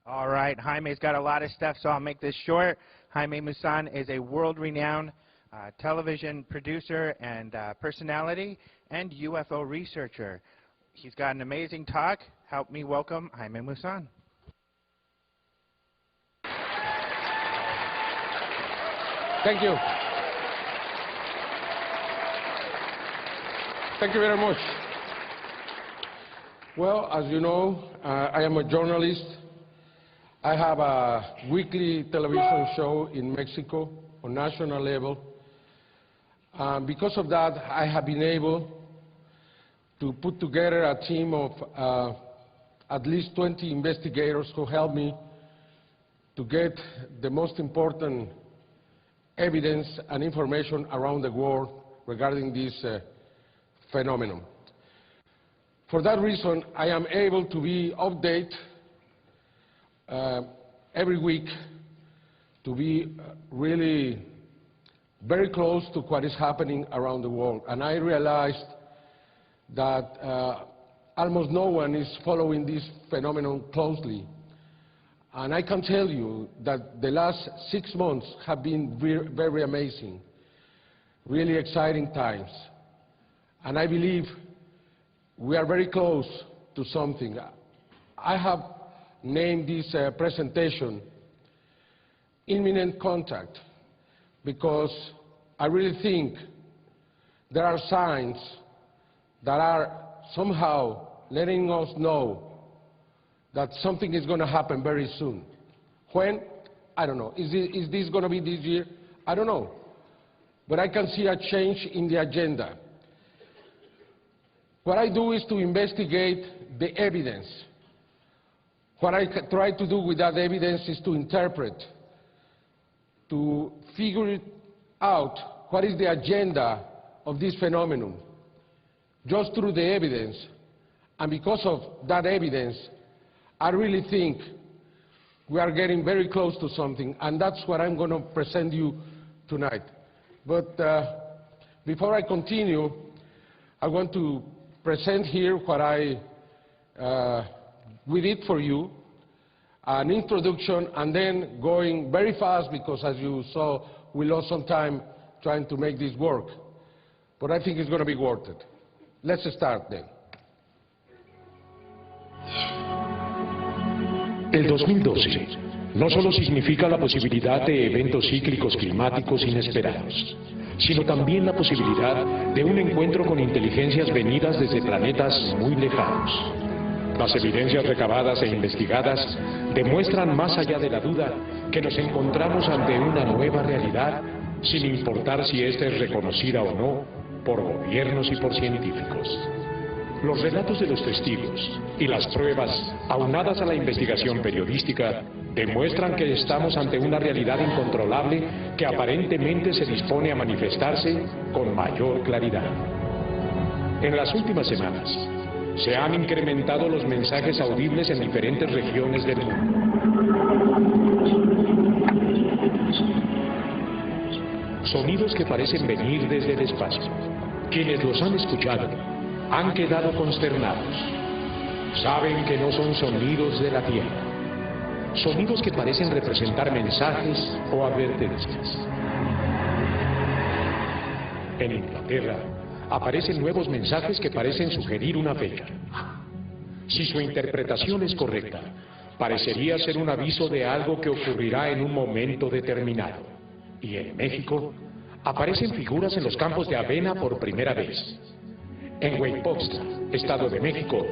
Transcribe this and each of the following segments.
All right, Jaime's got a lot of stuff, so I'll make this short. Jaime Maussan is a world-renowned television producer and personality and UFO researcher. He's got an amazing talk. Help me welcome Jaime Maussan. Thank you. Thank you very much. Well, as you know, I am a journalist. I have a weekly television show in Mexico on national level. Because of that, I have been able to put together a team of at least 20 investigators who help me to get the most important evidence and information around the world regarding this phenomenon. For that reason, I am able to be updated every week, to be really very close to what is happening around the world. And I realized that almost no one is following this phenomenon closely. And I can tell you that the last 6 months have been very amazing, really exciting times. And I believe we are very close to something. I have named this presentation Imminent Contact because I really think there are signs that are somehow letting us know that something is going to happen very soon. When? I don't know. Is this going to be this year? I don't know. But I can see a change in the agenda. What I do is to investigate the evidence. What I try to do with that evidence is to interpret, to figure out what is the agenda of this phenomenon, just through the evidence. And because of that evidence, I really think we are getting very close to something, and that's what I'm going to present you tonight. But before I continue, I want to present here what we did for you, an introduction, and then going very fast because, as you saw, we lost some time trying to make this work. But I think it's going to be worth it. Let's start then. El 2012 no solo significa la posibilidad de eventos cíclicos climáticos inesperados, sino también la posibilidad de un encuentro con inteligencias venidas desde planetas muy lejanos. Las evidencias recabadas e investigadas demuestran más allá de la duda que nos encontramos ante una nueva realidad, sin importar si ésta es reconocida o no por gobiernos y por científicos. Los relatos de los testigos y las pruebas, aunadas a la investigación periodística, demuestran que estamos ante una realidad incontrolable que aparentemente se dispone a manifestarse con mayor claridad. En las últimas semanas, se han incrementado los mensajes audibles en diferentes regiones del mundo. Sonidos que parecen venir desde el espacio. Quienes los han escuchado han quedado consternados. Saben que no son sonidos de la Tierra. Sonidos que parecen representar mensajes o advertencias. En Inglaterra aparecen nuevos mensajes que parecen sugerir una fecha. Si su interpretación es correcta, parecería ser un aviso de algo que ocurrirá en un momento determinado. Y en México aparecen figuras en los campos de avena por primera vez. En Hueypoxtla, Estado de México,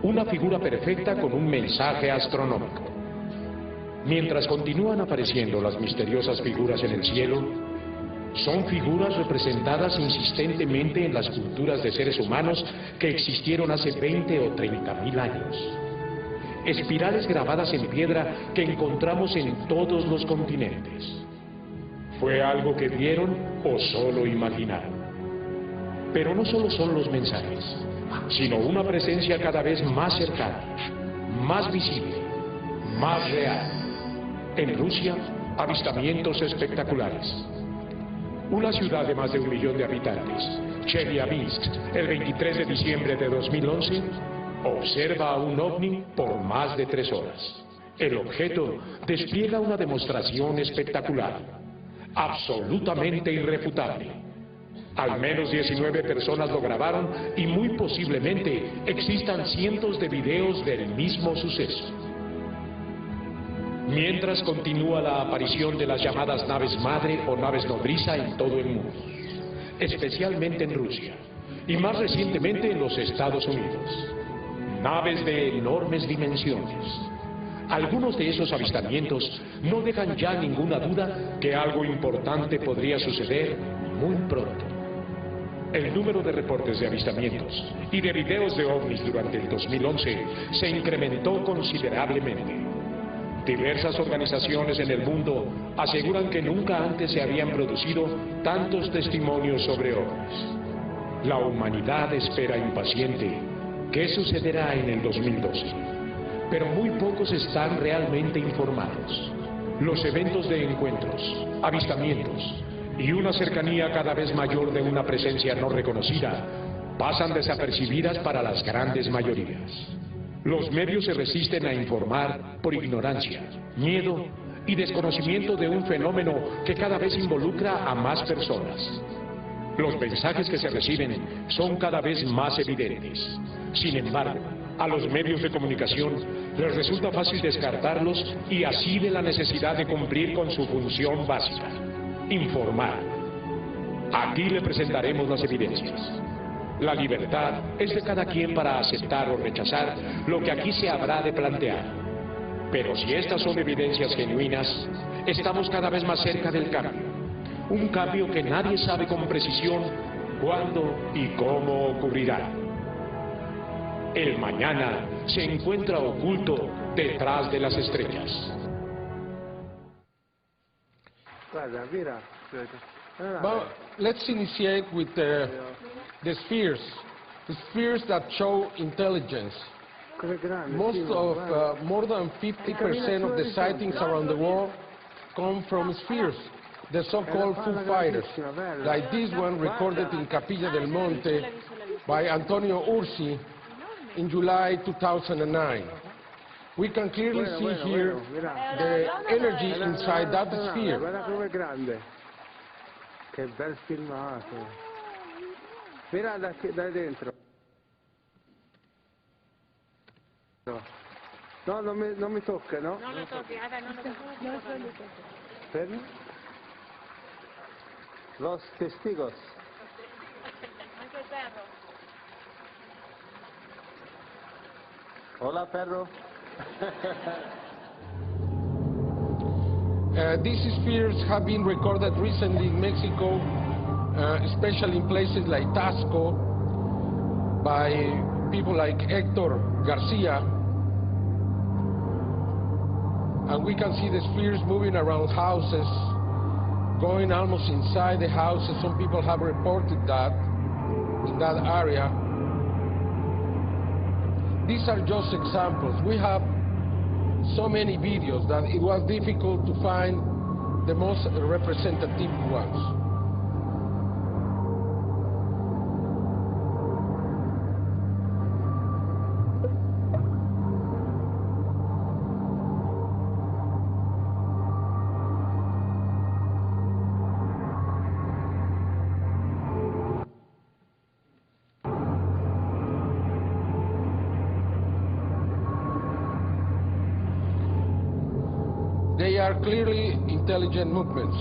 una figura perfecta con un mensaje astronómico. Mientras continúan apareciendo las misteriosas figuras en el cielo, son figuras representadas insistentemente en las culturas de seres humanos que existieron hace 20 o 30.000 años. Espirales grabadas en piedra que encontramos en todos los continentes. ¿Fue algo que vieron o solo imaginaron? Pero no solo son los mensajes, sino una presencia cada vez más cercana, más visible, más real. En Rusia, avistamientos espectaculares. Una ciudad de más de 1 millón de habitantes, Chelyabinsk, el 23 de diciembre de 2011, observa a un ovni por más de 3 horas. El objeto despliega una demostración espectacular, absolutamente irrefutable. Al menos 19 personas lo grabaron y muy posiblemente existan cientos de videos del mismo suceso. Mientras continúa la aparición de las llamadas naves madre o naves nodriza en todo el mundo, especialmente en Rusia y más recientemente en los Estados Unidos. Naves de enormes dimensiones. Algunos de esos avistamientos no dejan ya ninguna duda que algo importante podría suceder muy pronto. El número de reportes de avistamientos y de videos de ovnis durante el 2011 se incrementó considerablemente. Diversas organizaciones en el mundo aseguran que nunca antes se habían producido tantos testimonios sobre ovnis. La humanidad espera impaciente qué sucederá en el 2012, pero muy pocos están realmente informados. Los eventos de encuentros, avistamientos y una cercanía cada vez mayor de una presencia no reconocida pasan desapercibidas para las grandes mayorías. Los medios se resisten a informar por ignorancia, miedo y desconocimiento de un fenómeno que cada vez involucra a más personas. Los mensajes que se reciben son cada vez más evidentes. Sin embargo, a los medios de comunicación les resulta fácil descartarlos y así de la necesidad de cumplir con su función básica: informar. Aquí le presentaremos las evidencias. La libertad es de cada quien para aceptar o rechazar lo que aquí se habrá de plantear. Pero si estas son evidencias genuinas, estamos cada vez más cerca del cambio. Un cambio que nadie sabe con precisión cuándo y cómo ocurrirá. El mañana se encuentra oculto detrás de las estrellas. Well, let's initiate with the spheres that show intelligence. More than 50% of the sightings around the world come from spheres, the so-called Foo Fighters, like this one recorded in Capilla del Monte by Antonio Ursi in July 2009. We can clearly see here the energy inside that sphere. Che bel filmato. Mira da dentro. No, non mi tocca, no? No lo toques, Ada, no lo toques. Fermi. Los testigos. Anche il perro. Hola, perro. These spheres have been recorded recently in Mexico, especially in places like Taxco, by people like Héctor Garcia. And we can see the spheres moving around houses, going almost inside the houses. Some people have reported that in that area. These are just examples. We have so many videos that it was difficult to find the most representative ones. They are clearly intelligent movements.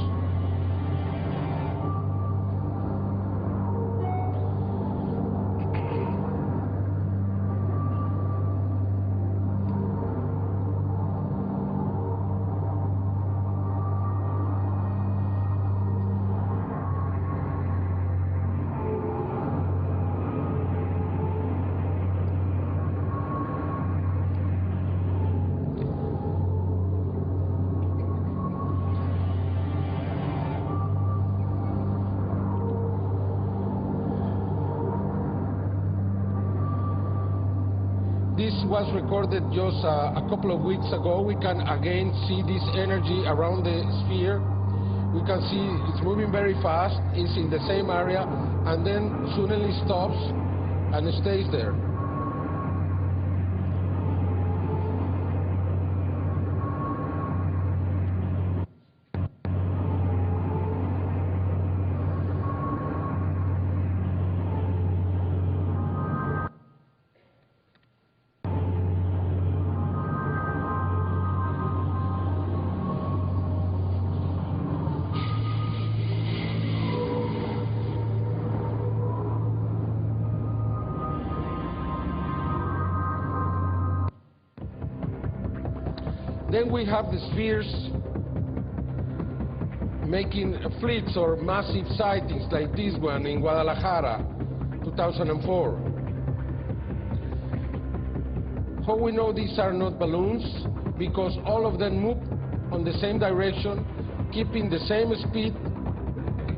This was recorded just a couple of weeks ago. We can again see this energy around the sphere. We can see it's moving very fast. It's in the same area and then suddenly stops and it stays there. Then we have the spheres making fleets or massive sightings like this one in Guadalajara, 2004. How we know these are not balloons? Because all of them move on the same direction, keeping the same speed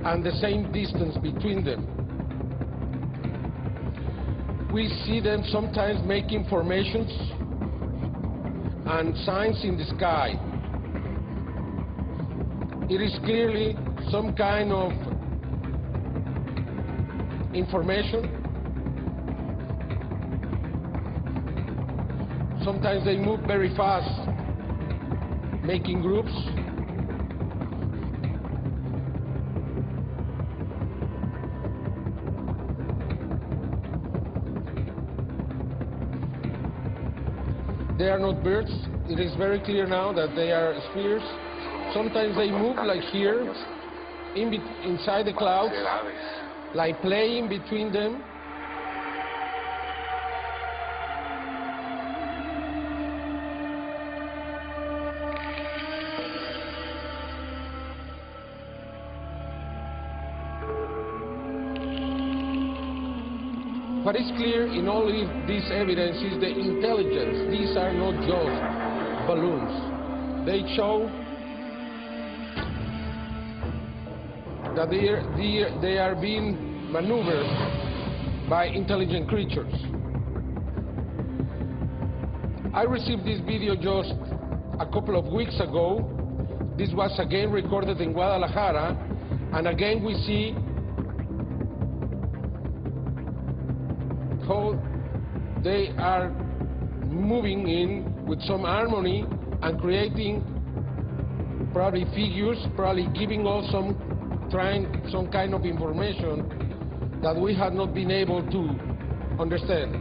and the same distance between them. We see them sometimes making formations and signs in the sky. It is clearly some kind of information. Sometimes they move very fast, making groups. They are not birds. It is very clear now that they are spheres. Sometimes they move like here, inside the clouds, like playing between them. What is clear in all this evidence is the intelligence. These are not just balloons. They show that they are being maneuvered by intelligent creatures. I received this video just a couple of weeks ago. This was again recorded in Guadalajara, and again we see how they are moving in with some harmony and creating probably figures, probably giving us some kind of information that we had not been able to understand.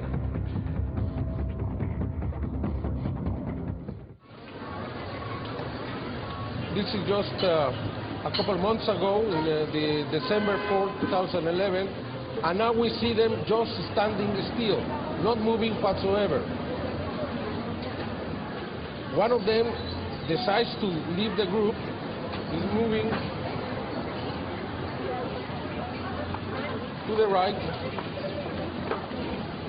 This is just a couple months ago, in the December 4th, 2011, and now we see them just standing still, not moving whatsoever. One of them decides to leave the group, is moving to the right,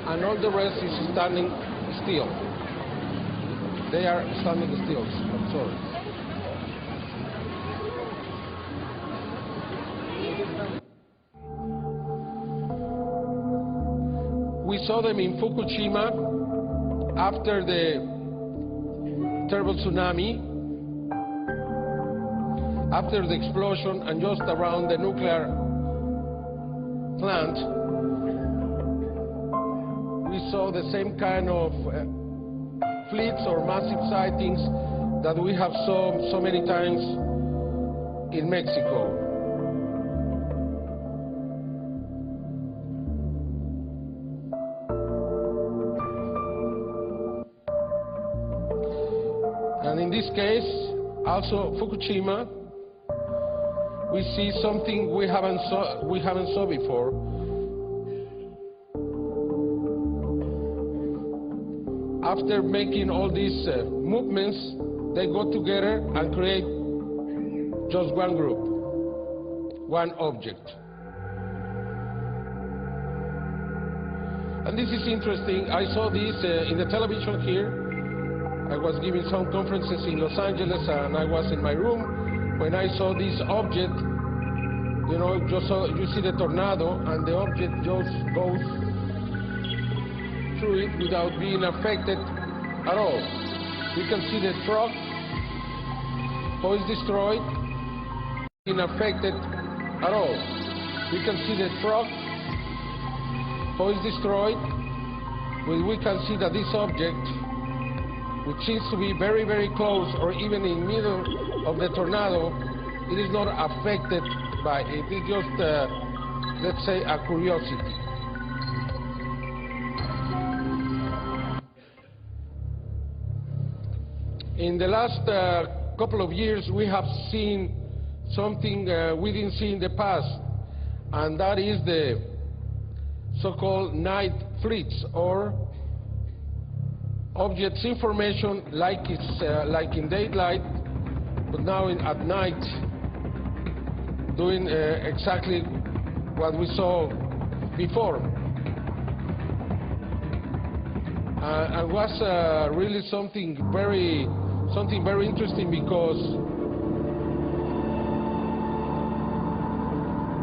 and all the rest is standing still. They are standing still, I'm sorry. We saw them in Fukushima after the terrible tsunami, after the explosion and just around the nuclear plant. We saw the same kind of fleets or massive sightings that we have saw so many times in Mexico. And in this case, also Fukushima, we see something we haven't saw before. After making all these movements, they go together and create just one group, one object. And this is interesting. I saw this in the television here. I was giving some conferences in Los Angeles, and I was in my room when I saw this object. You know, you see the tornado, and the object just goes through it without being affected at all. You can see the truck, how it's destroyed, being affected at all. You can see the truck, how it's destroyed. We can see that this object, which seems to be very, very close or even in the middle of the tornado, it is not affected by it. It's just, let's say, a curiosity. In the last couple of years, we have seen something we didn't see in the past, and that is the so-called night fleets, or objects information like like in daylight, but now at night, doing exactly what we saw before. And was really something very interesting, because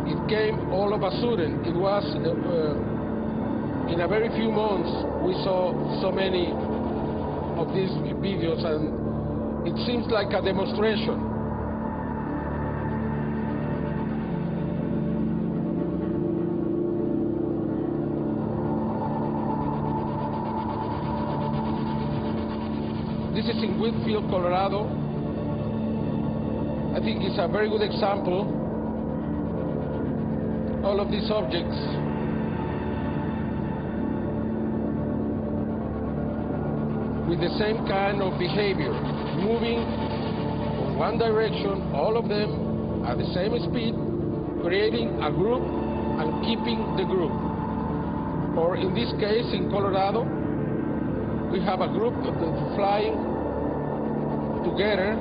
it came all of a sudden. It was in a very few months we saw so many of these videos, and it seems like a demonstration. This is in Whitfield, Colorado. I think it's a very good example. All of these objects with the same kind of behavior, moving in one direction, all of them at the same speed, creating a group and keeping the group. Or in this case, in Colorado, we have a group flying together,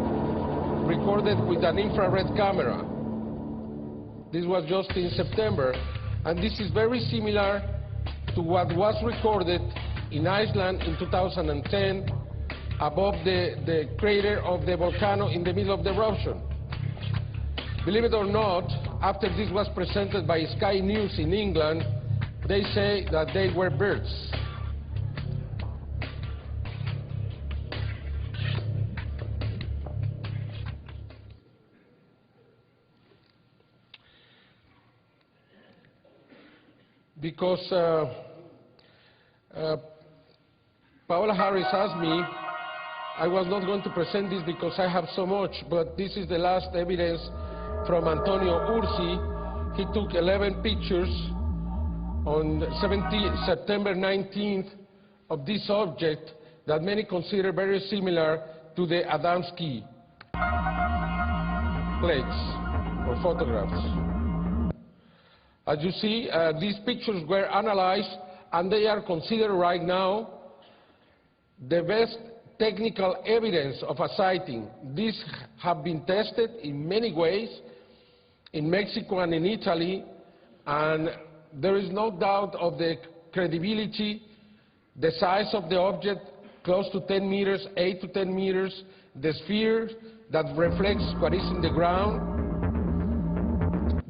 recorded with an infrared camera. This was just in September, and this is very similar to what was recorded in Iceland in 2010 above the crater of the volcano in the middle of the eruption. Believe it or not, after this was presented by Sky News in England, they say that they were birds. Because Paola Harris asked me, I was not going to present this because I have so much, but this is the last evidence from Antonio Ursi. He took 11 pictures on September 19th of this object that many consider very similar to the Adamski plates or photographs. As you see, these pictures were analyzed, and they are considered right now the best technical evidence of a sighting. These have been tested in many ways in Mexico and in Italy, and there is no doubt of the credibility, the size of the object, close to 10 meters, 8 to 10 meters, the sphere that reflects what is in the ground.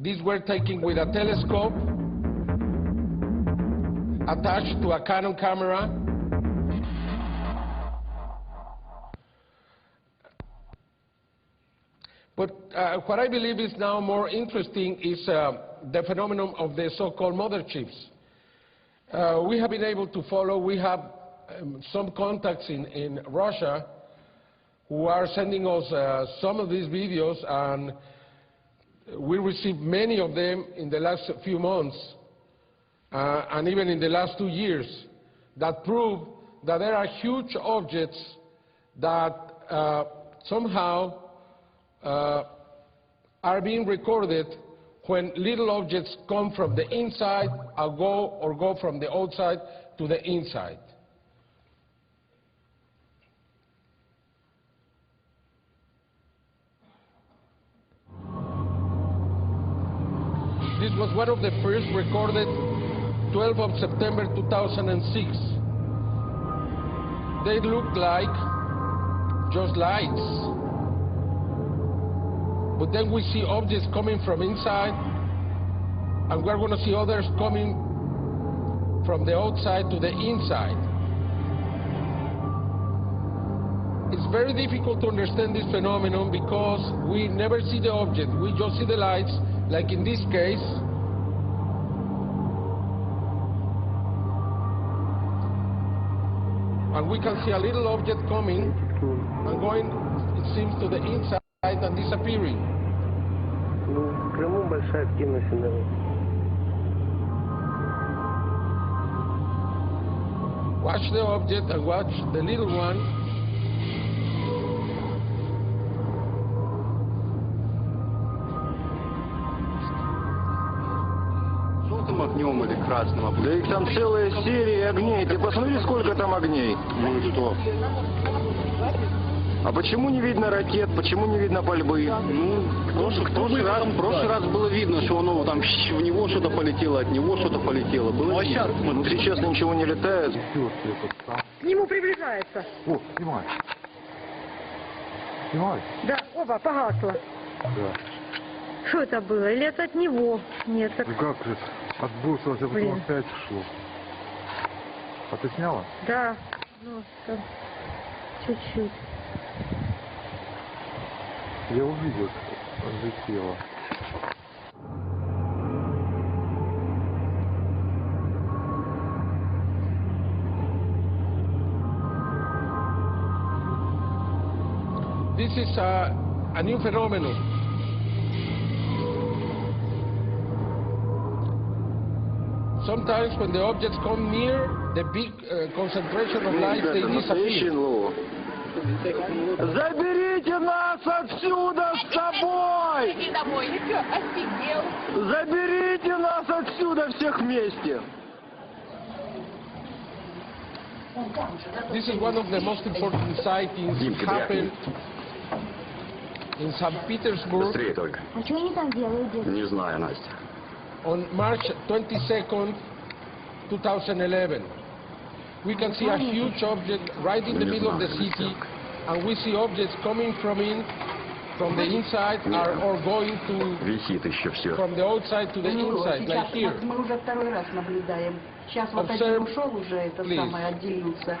These were taken with a telescope attached to a Canon camera. But what I believe is now more interesting is the phenomenon of the so-called mother chips. We have been able to follow, we have some contacts in Russia who are sending us some of these videos, and we received many of them in the last few months, and even in the last 2 years, that prove that there are huge objects that somehow are being recorded when little objects come from the inside or go from the outside to the inside. This was one of the first recorded, 12th of September 2006. They looked like just lights. But then we see objects coming from inside, and we're going to see others coming from the outside to the inside. It's very difficult to understand this phenomenon because we never see the object, we just see the lights, like in this case. And we can see a little object coming and going, it seems, to the inside and disappearing. Watch the object and watch the little one. огнем или красным облаком. Да их там целая серия огней. Ты посмотри, сколько там огней. Ну и что? А почему не видно ракет? Почему не видно пальбы? Ну, в прошлый раз было видно, что оно там в него что-то полетело, от него что-то полетело. Было Ну а видно. сейчас, ну, сейчас ничего не летает. К нему приближается. О, снимай. Снимай? Да, оба, погасло. Да. Что это было? Или это от него? Нет, так... Ну как же, отбросилось, а потом Блин. опять шло. А ты сняла? Да, ну, там, чуть-чуть. Я увидел, взлетело. This is a new phenomenon. Sometimes when the objects come near the big concentration of light, they disappear. Заберите нас отсюда с собой! Иди домой. Ты что, офигел? Заберите нас отсюда всех вместе! This is one of the most important sightings happened in St. Petersburg Быстрее только. А что они там делают, дед? Не знаю, Настя. on March 22nd, 2011. We can see a huge object right in the middle of the city, and we see objects coming from the inside or going to Висит еще все. from the outside to the inside, like here. Мы уже второй раз наблюдаем. Сейчас вот один ушел уже, это самое, отделился.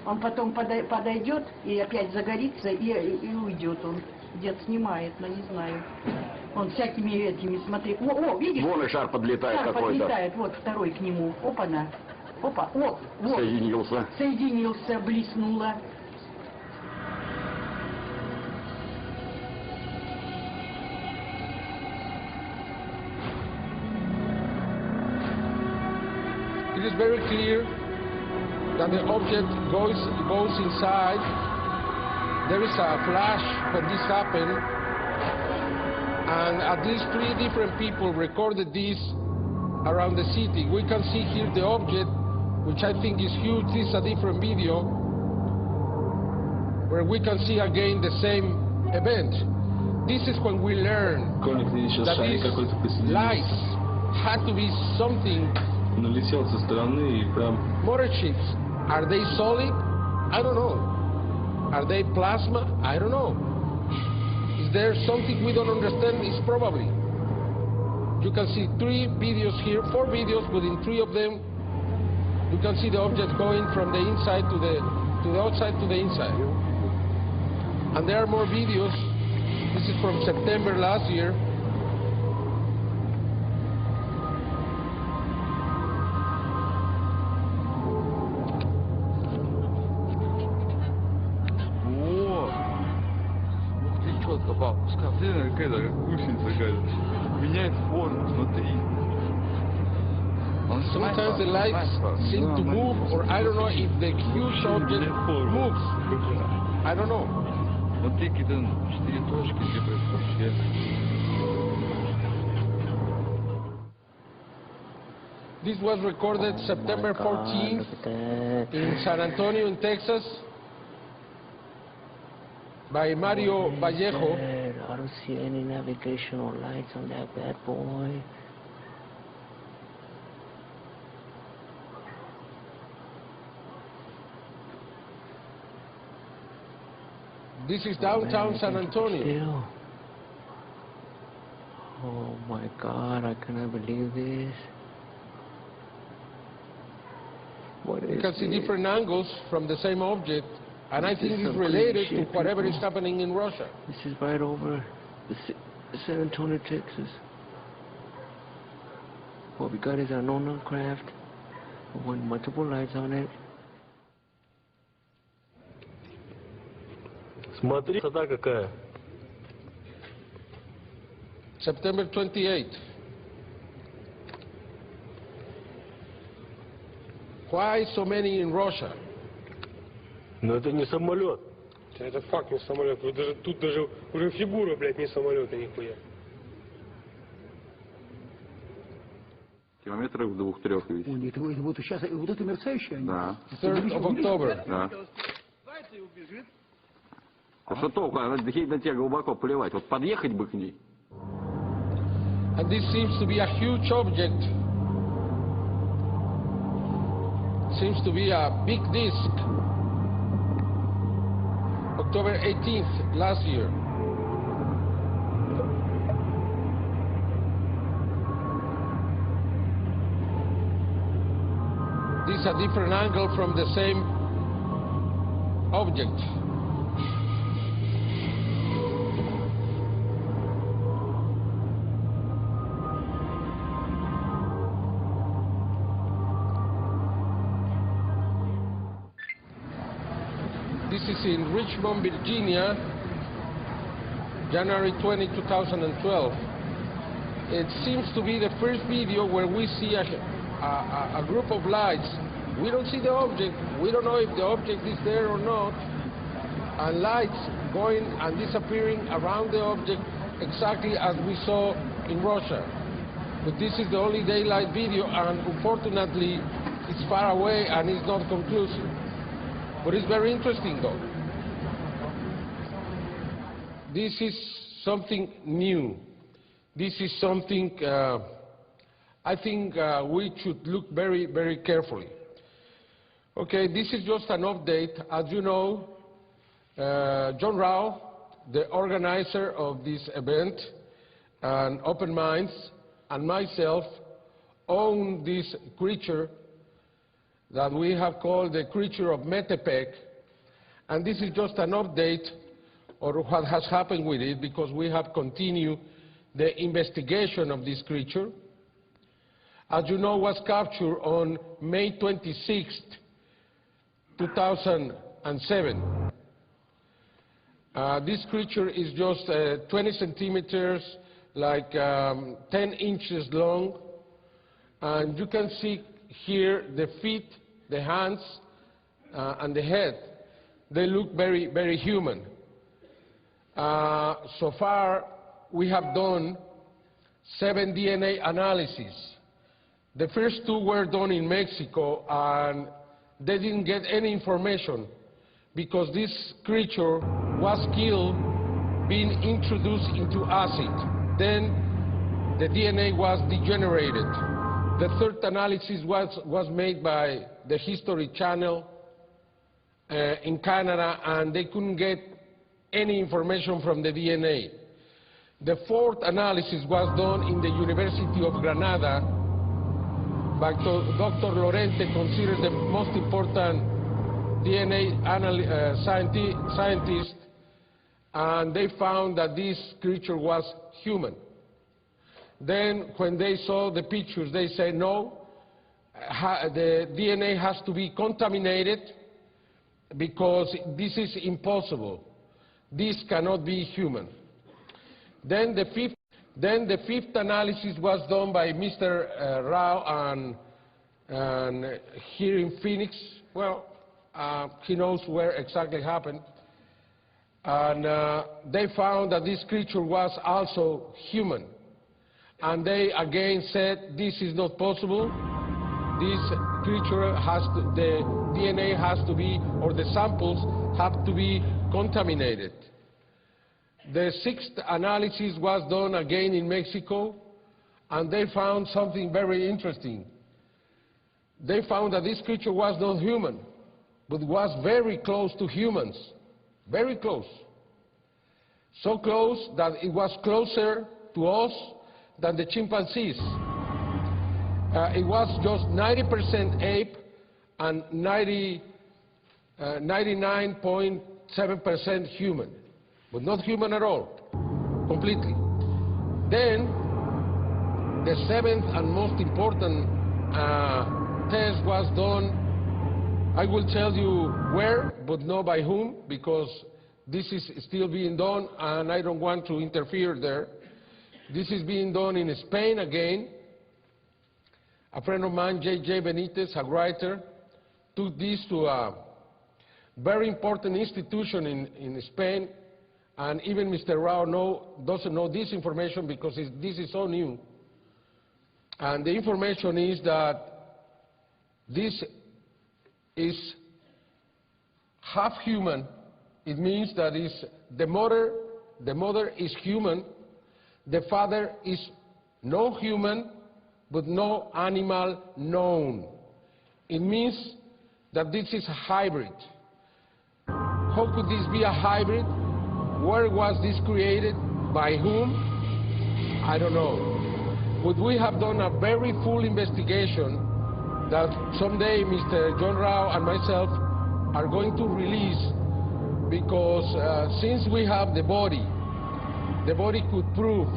Он потом подойдет и опять загорится и уйдет он. Дед снимает, но не знаю. Он всякими этими, смотри. О, видишь? Вон и шар подлетает шар какой-то. подлетает, вот второй к нему. Опа-на. Опа, вот. Соединился. Соединился, блеснуло. It is very clear that the object goes inside. There is a flash when this happened, and at least 3 different people recorded this around the city. We can see here the object, which I think is huge. This is a different video where we can see again the same event. This is when we learn that these lights had to be something. Налетел со стороны и прям... Motor chips, are they solid? I don't know. Are they plasma? I don't know. Is there something we don't understand? It's probably. You can see 3 videos here, 4 videos. Within 3 of them, you can see the object going from the inside to the outside to the inside. And there are more videos. This is from September last year. Скотина какая-то, гусеница какая-то. Меняет форму, смотри. Sometimes the lights seem to move, or I don't know if the huge object moves. I don't know. Смотри, какие-то 4 точки, типа, вообще. This was recorded September 14th in San Antonio, in Texas, by Mario Vallejo. I don't see any navigational lights on that bad boy. This is downtown San Antonio. Oh my God, I cannot believe this. You can see different angles from the same object, and I think it's related to whatever is happening in Russia. This is right over the San Antonio, Texas. What we got is an unknown craft with multiple lights on it. Смотри, высота какая. September 28th. Why so many in Russia? Но это не самолет. Это факт, не самолет. Вот даже, тут даже уже фигура, блядь, не самолета, нихуя. Километров 2-3 висит. Ой, это вот сейчас, вот это мерцающее? Да. 3rd of October. Да. А что толку? Она на тебя глубоко поливать. Вот подъехать бы к ней. And this seems to be a huge object. Seems to be a big disk. October 18th last year. This is a different angle from the same object. This is in Richmond, Virginia, January 20, 2012. It seems to be the first video where we see a group of lights. We don't see the object. We don't know if the object is there or not. And lights going and disappearing around the object exactly as we saw in Russia. But this is the only daylight video, and unfortunately it's far away and it's not conclusive. But it's very interesting though. This is something new. This is something I think we should look very, very carefully. Okay, this is just an update. As you know, John Rao, the organizer of this event, and Open Minds, and myself own this creature that we have called the creature of Metepec, and this is just an update on what has happened with it, because we have continued the investigation of this creature. As you know, was captured on May 26th, 2007. This creature is just 20 centimeters, like 10 inches long, and you can see here the feet, the hands, and the head. They look very, very human. So far, we have done 7 DNA analyses. The first 2 were done in Mexico, and they didn't get any information because this creature was killed being introduced into acid. Then the DNA was degenerated. The third analysis was made by the History Channel in Canada, and they couldn't get any information from the DNA. The fourth analysis was done in the University of Granada by Dr. Lorente, considered the most important DNA scientist, and they found that this creature was human. Then when they saw the pictures, they said, no, the DNA has to be contaminated because this is impossible. This cannot be human. Then the fifth analysis was done by Mr. Rao and here in Phoenix. Well, he knows where exactly happened. And they found that this creature was also human. And they again said this is not possible. This creature the DNA has to be, or the samples have to be contaminated. The sixth analysis was done again in Mexico, and they found something very interesting. They found that this creature was not human, but was very close to humans, very close. So close that it was closer to us than the chimpanzees. It was just 90% ape and 99.7% human, but not human at all, completely. Then, the seventh and most important test was done. I will tell you where, but not by whom, because this is still being done, and I don't want to interfere there. This is being done in Spain again. A friend of mine, J.J. Benitez, a writer, took this to a very important institution in Spain, and even Mr. Rao doesn't know this information because this is so new. And the information is that this is half human. It means that the mother is human, the father is no human, but no animal known. It means that this is a hybrid. How could this be a hybrid? Where was this created? By whom? I don't know. But we have done a very full investigation that someday Mr. John Rao and myself are going to release, because since we have the body could prove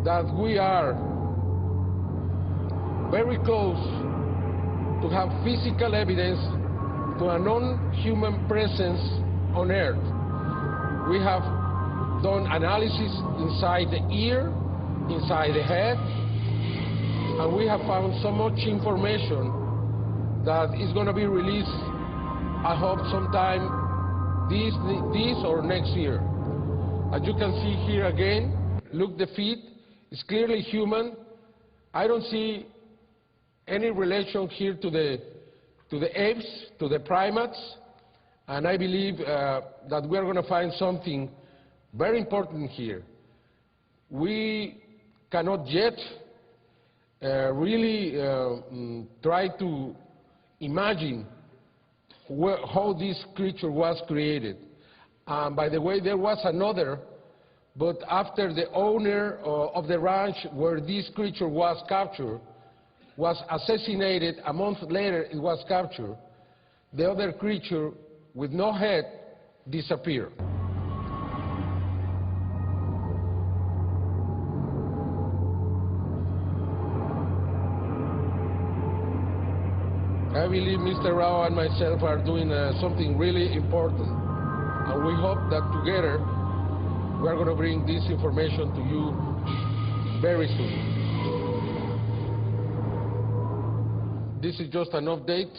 that we are very close to have physical evidence to a non-human presence on Earth. We have done analysis inside the ear, inside the head, and we have found so much information that is going to be released, I hope, sometime this or next year. As you can see here again, look, the feet, it's clearly human. I don't see any relation here to the apes, to the primates, and I believe that we're going to find something very important here. We cannot yet really try to imagine how this creature was created. By the way, there was another, but after the owner of the ranch where this creature was captured was assassinated, a month later it was captured, the other creature with no head disappeared. I believe Mr. Rao and myself are doing something really important, and we hope that together we are going to bring this information to you very soon. This is just an update.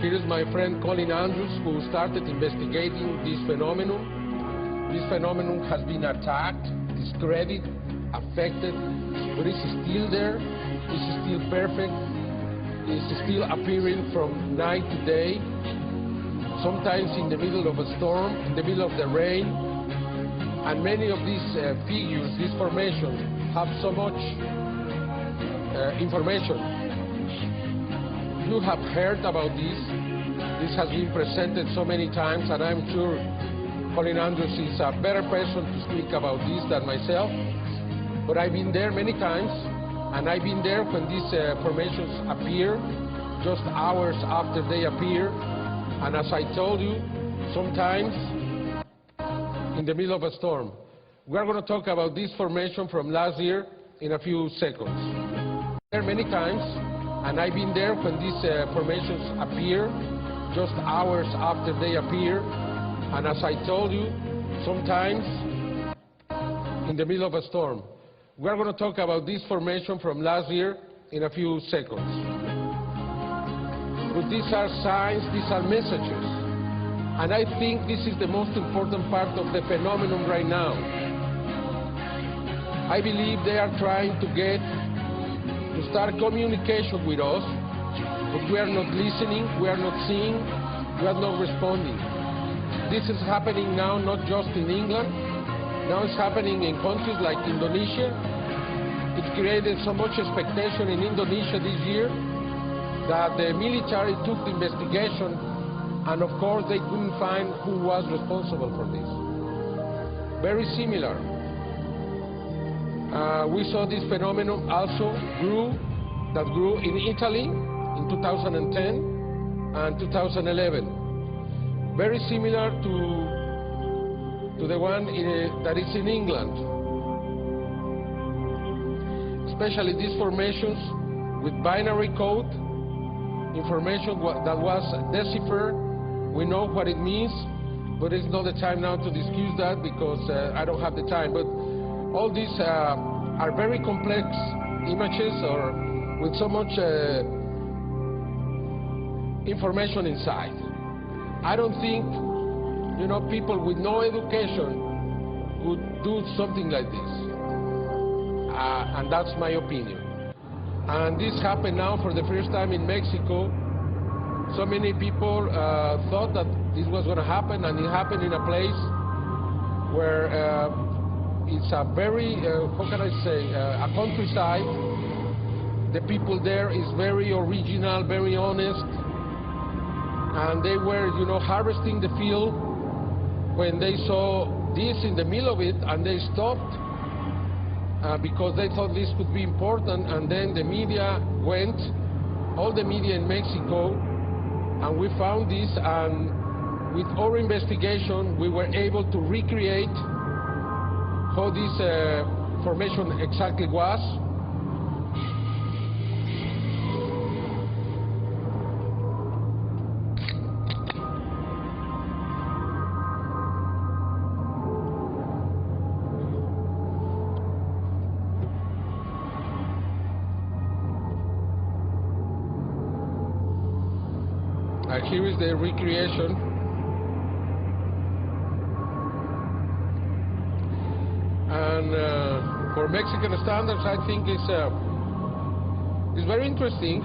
Here is my friend Colin Andrews, who started investigating this phenomenon. This phenomenon has been attacked, discredited, affected, but it's still there, it's still perfect, it's still appearing from night to day, sometimes in the middle of a storm, in the middle of the rain, and many of these figures, these formations, have so much information. You have heard about this. This has been presented so many times, and I'm sure Colin Andrews is a better person to speak about this than myself. But I've been there many times, and I've been there when these formations appear, just hours after they appear. And as I told you, sometimes in the middle of a storm. We're going to talk about this formation from last year in a few seconds. There many times, and I've been there when these formations appear, just hours after they appear. And as I told you, sometimes in the middle of a storm. We're going to talk about this formation from last year in a few seconds. But these are signs, these are messages. And I think this is the most important part of the phenomenon right now. I believe they are trying to start communication with us, but we are not listening, we are not seeing, we are not responding. This is happening now not just in England, now it's happening in countries like Indonesia. It created so much expectation in Indonesia this year that the military took the investigation, and of course they couldn't find who was responsible for this. Very similar. We saw this phenomenon also that grew in Italy in 2010 and 2011. Very similar to the one that is in England. Especially these formations with binary code, information that was deciphered. We know what it means, but it's not the time now to discuss that because I don't have the time. But all these are very complex images or with so much information inside. I don't think, you know, people with no education would do something like this. And that's my opinion. And this happened now for the first time in Mexico. So many people thought that this was going to happen, and it happened in a place where it's a very, how can I say, a countryside. The people there is very original, very honest, and they were, you know, harvesting the field when they saw this in the middle of it, and they stopped because they thought this could be important. And then the media went, all the media in Mexico, and we found this, and with our investigation we were able to recreate how this formation exactly was. Here is the recreation. And for Mexican standards, I think it's very interesting.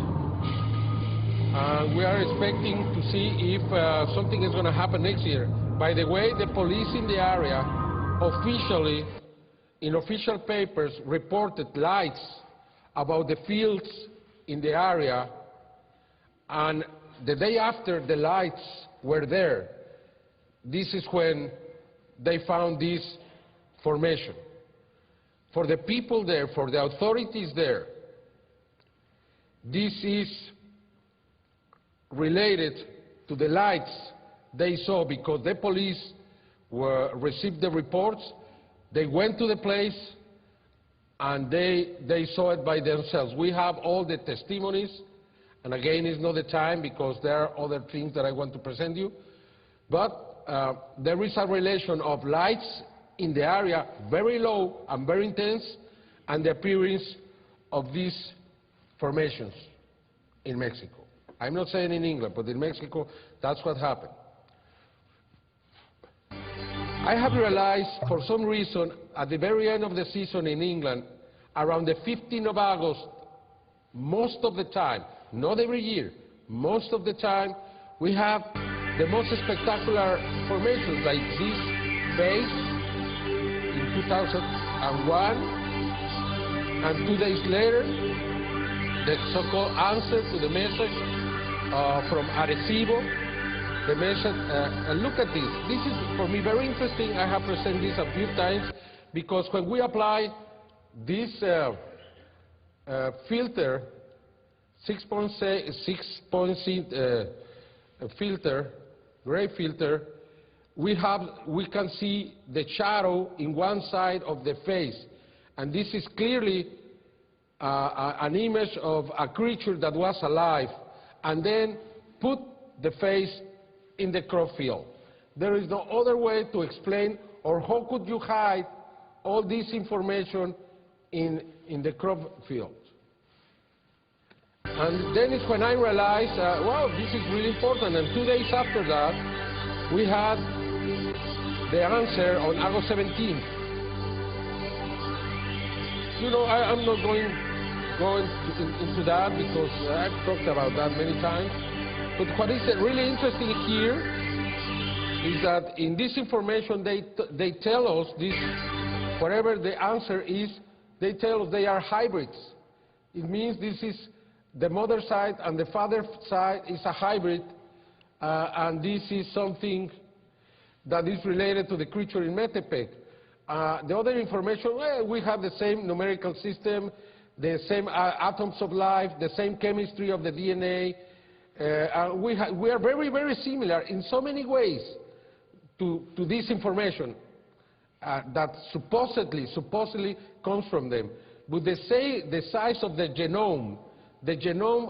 We are expecting to see if something is going to happen next year. By the way, the police in the area officially, in official papers, reported lights about the fields in the area, and the day after the lights were there, this is when they found this formation. For the people there, for the authorities there, this is related to the lights they saw, because the police received the reports, they went to the place, and they saw it by themselves. We have all the testimonies. And again, it's not the time because there are other things that I want to present you. But there is a relation of lights in the area, very low and very intense, and the appearance of these formations in Mexico. I'm not saying in England, but in Mexico, that's what happened. I have realized, for some reason, at the very end of the season in England, around the 15th of August, most of the time, not every year, most of the time, we have the most spectacular formations like this base in 2001, and 2 days later, the so-called answer to the message from Arecibo, the message, look at this. This is, for me, very interesting. I have presented this a few times, because when we apply this filter, 6.6 filter, gray filter, we can see the shadow in one side of the face, and this is clearly an image of a creature that was alive, and then put the face in the crop field. There is no other way to explain, or how could you hide all this information in the crop field? And then it's when I realized, wow, this is really important. And 2 days after that, we had the answer on August 17th. You know, I'm not going into that because I've talked about that many times. But what is really interesting here is that in this information, they tell us this, whatever the answer is, they tell us they are hybrids. It means this is the mother side and the father side is a hybrid, and this is something that is related to the creature in Metepec. The other information, well, we have the same numerical system, the same atoms of life, the same chemistry of the DNA. We are very, very similar in so many ways to this information that supposedly comes from them. But they say the size of the genome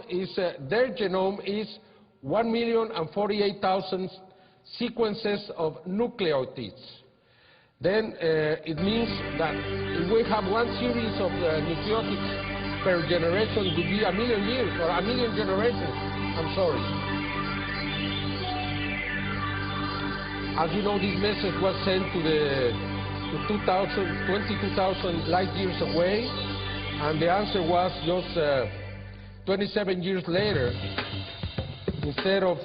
is, their genome is 1,048,000 sequences of nucleotides. Then it means that if we have one series of nucleotides per generation, it would be 1,000,000 years, or 1,000,000 generations, I'm sorry. As you know, this message was sent to 22,000 light years away, and the answer was just 27 years later, instead of,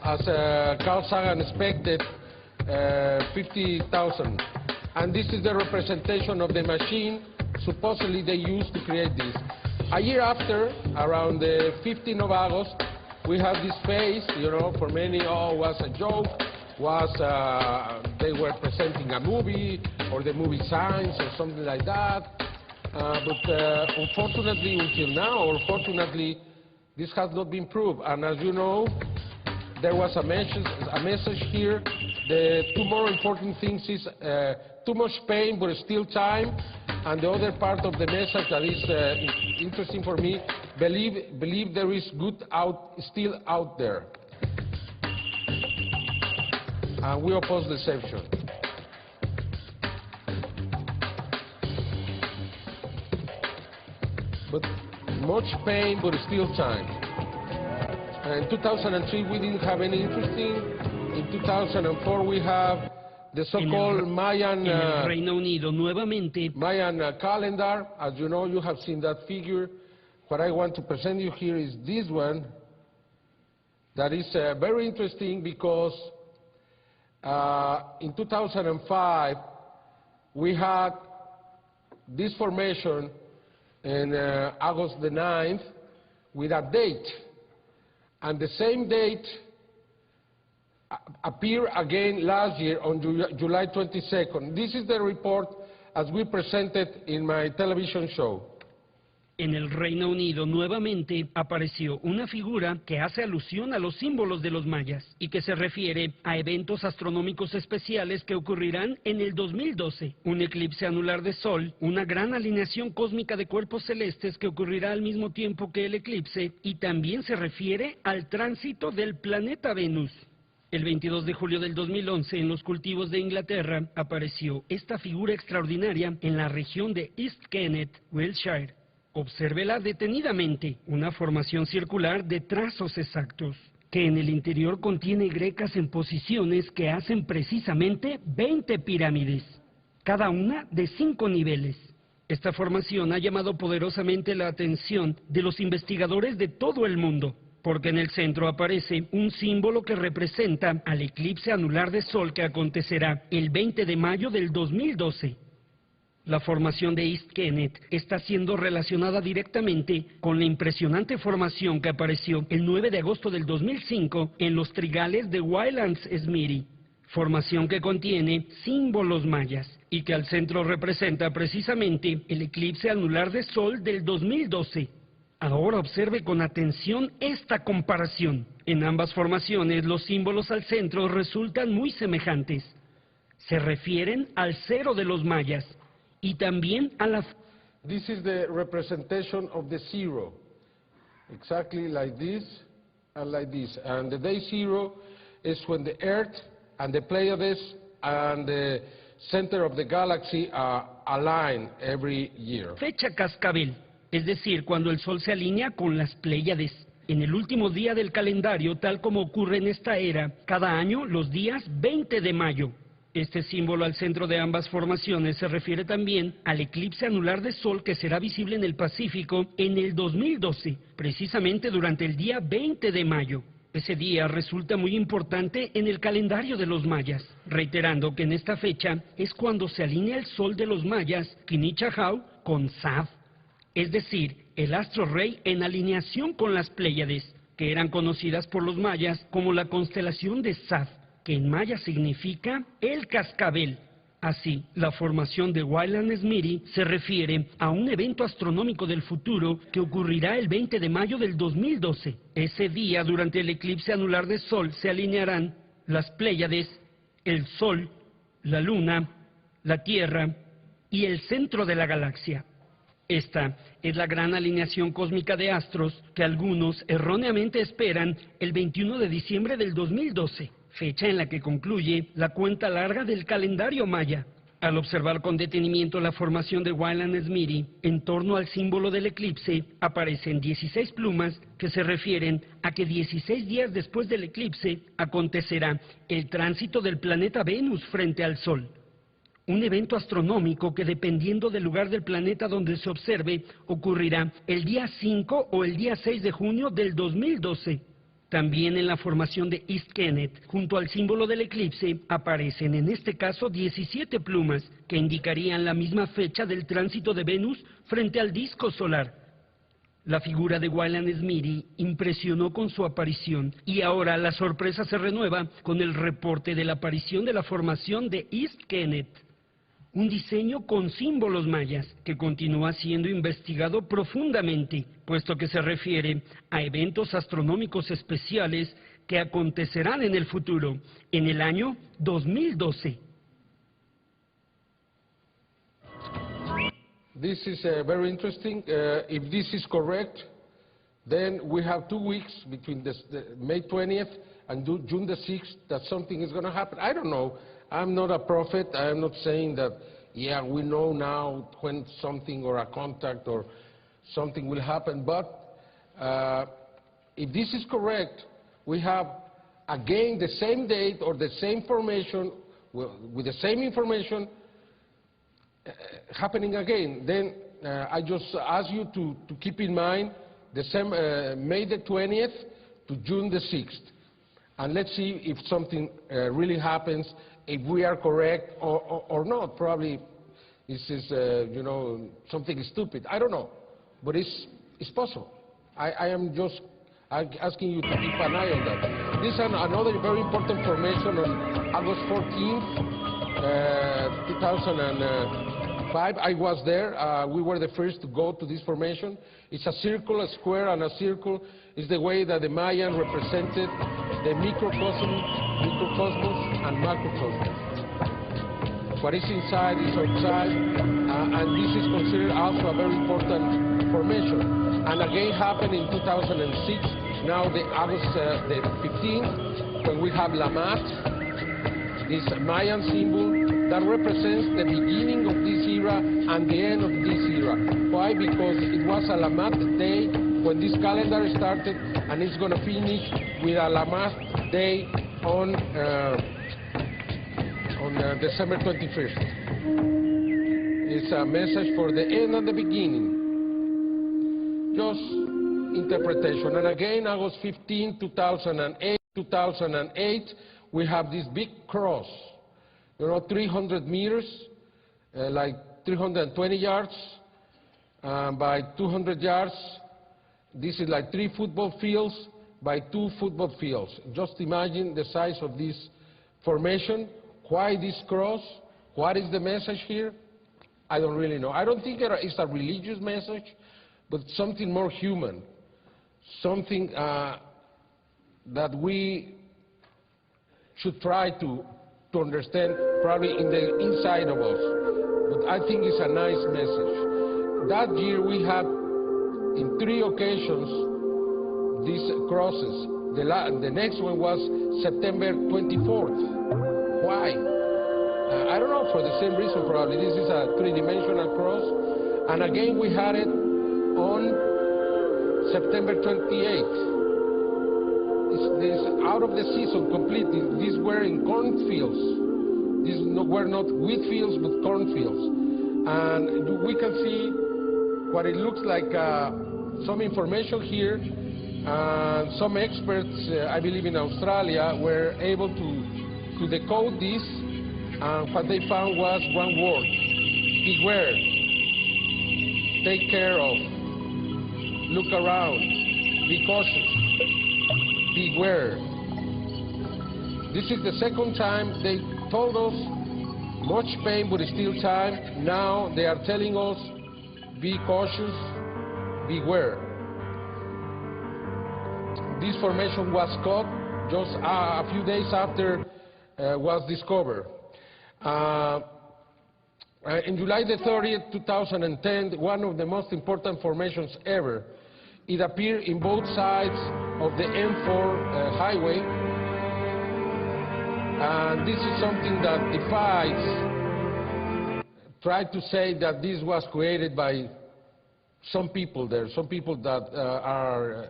as Carl Sagan expected, 50,000. And this is the representation of the machine supposedly they used to create this. A year after, around the 15th of August, we have this face, you know, for many, oh, was a joke, was they were presenting a movie, or the movie Signs, or something like that. But unfortunately, until now, or fortunately, this has not been proved. And as you know, there was a message here. The two more important things is too much pain, but still time. And the other part of the message that is interesting for me, believe there is good still out there. And we oppose deception. But much pain, but still time. In 2003, we didn't have any interesting. In 2004, we have the so-called Mayan Reino Unido, nuevamente. Mayan calendar. As you know, you have seen that figure. What I want to present you here is this one. That is very interesting because in 2005, we had this formation in August the 9th with a date. And the same date appeared again last year on July 22nd. This is the report as we presented in my television show. En el Reino Unido nuevamente apareció una figura que hace alusión a los símbolos de los mayas y que se refiere a eventos astronómicos especiales que ocurrirán en el 2012. Un eclipse anular de Sol, una gran alineación cósmica de cuerpos celestes que ocurrirá al mismo tiempo que el eclipse, y también se refiere al tránsito del planeta Venus. El 22 de julio del 2011, en los cultivos de Inglaterra, apareció esta figura extraordinaria en la región de East Kennet, Wiltshire. Obsérvela detenidamente, una formación circular de trazos exactos, que en el interior contiene grecas en posiciones que hacen precisamente 20 pirámides, cada una de 5 niveles. Esta formación ha llamado poderosamente la atención de los investigadores de todo el mundo, porque en el centro aparece un símbolo que representa al eclipse anular de Sol que acontecerá el 20 de mayo del 2012. La formación de East Kennet está siendo relacionada directamente con la impresionante formación que apareció el 9 de agosto del 2005 en los trigales de Wylands Smithy, formación que contiene símbolos mayas y que al centro representa precisamente el eclipse anular de Sol del 2012. Ahora observe con atención esta comparación. En ambas formaciones los símbolos al centro resultan muy semejantes. Se refieren al cero de los mayas, y también a la... This is the representation of the zero, exactly like this and like this. And the day zero is when the Earth and the Pleiades and the center of the galaxy are aligned every year. Fecha cascabel, es decir, cuando el Sol se alinea con las Pléyades. En el último día del calendario, tal como ocurre en esta era, cada año los días 20 de mayo. Este símbolo al centro de ambas formaciones se refiere también al eclipse anular de Sol que será visible en el Pacífico en el 2012, precisamente durante el día 20 de mayo. Ese día resulta muy importante en el calendario de los mayas, reiterando que en esta fecha es cuando se alinea el Sol de los mayas, Kinichahau, con Sav, es decir, el astro rey en alineación con las Pléyades, que eran conocidas por los mayas como la constelación de Sav, que en maya significa el cascabel. Así, la formación de Wylands Smithy se refiere a un evento astronómico del futuro que ocurrirá el 20 de mayo del 2012. Ese día, durante el eclipse anular de Sol, se alinearán las Pléyades, el Sol, la Luna, la Tierra y el centro de la galaxia. Esta es la gran alineación cósmica de astros que algunos erróneamente esperan el 21 de diciembre del 2012. Fecha en la que concluye la cuenta larga del calendario maya. Al observar con detenimiento la formación de Wyland-Smithy en torno al símbolo del eclipse, aparecen 16 plumas que se refieren a que 16 días después del eclipse acontecerá el tránsito del planeta Venus frente al Sol. Un evento astronómico que, dependiendo del lugar del planeta donde se observe, ocurrirá el día 5 o el día 6 de junio del 2012. También en la formación de East Kenneth, junto al símbolo del eclipse, aparecen en este caso 17 plumas que indicarían la misma fecha del tránsito de Venus frente al disco solar. La figura de Wyland-Smithy impresionó con su aparición y ahora la sorpresa se renueva con el reporte de la aparición de la formación de East Kenneth. Un diseño con símbolos mayas que continúa siendo investigado profundamente, puesto que se refiere a eventos astronómicos especiales que acontecerán en el futuro, en el año 2012. This is very interesting. If this is correct, then we have 2 weeks between the May 20th and June the 6th that something is going to happen. I don't know. I'm not a prophet. I'm not saying that, yeah, we know now when something or a contact or something will happen. But if this is correct, we have, again, the same date or the same formation, with the same information happening again. Then I just ask you to keep in mind May the 20th to June the 6th. And let's see if something really happens, if we are correct or not. Probably this is, you know, something stupid. I don't know, but it's possible. I am just asking you to keep an eye on that. This is another very important formation on August 14th, 2005. I was there. We were the first to go to this formation. It's a circle, a square, and a circle. It's the way that the Mayan represented the microcosmos and macrocosmos. What is inside is outside, and this is considered also a very important formation. And again happened in 2006, now the August the 15th, when we have Lamat, this Mayan symbol that represents the beginning of this era and the end of this era. Why? Because it was a Lamat day when this calendar started, and it's going to finish with a Lamat day on December 21st. It's a message for the end and the beginning. Just interpretation. And again, August 15, 2008, we have this big cross, you know, 300 meters, like 320 yards by 200 yards. This is like 3 football fields by 2 football fields. Just imagine the size of this formation. Why this cross? What is the message here? I don't really know. I don't think it's a religious message, but something more human, something that we should try to understand probably in the inside of us. But I think it's a nice message. That year we had, in 3 occasions, these crosses. The next one was September 24th. Why? I don't know, for the same reason probably. This is a 3-dimensional cross. And again we had it on September 28th. This out of the season completely. These were in cornfields. These were not wheat fields, but cornfields. And we can see what it looks like, some information here. Some experts, I believe in Australia, were able to decode this, and what they found was one word: beware, take care of, look around, be cautious, beware. This is the second time they told us, much pain but still time. Now they are telling us, be cautious, beware. This formation was caught just a few days after was discovered. In July the 30th, 2010, one of the most important formations ever. It appeared in both sides of the M4 highway. And this is something that defies tried to say that this was created by some people there, some people that are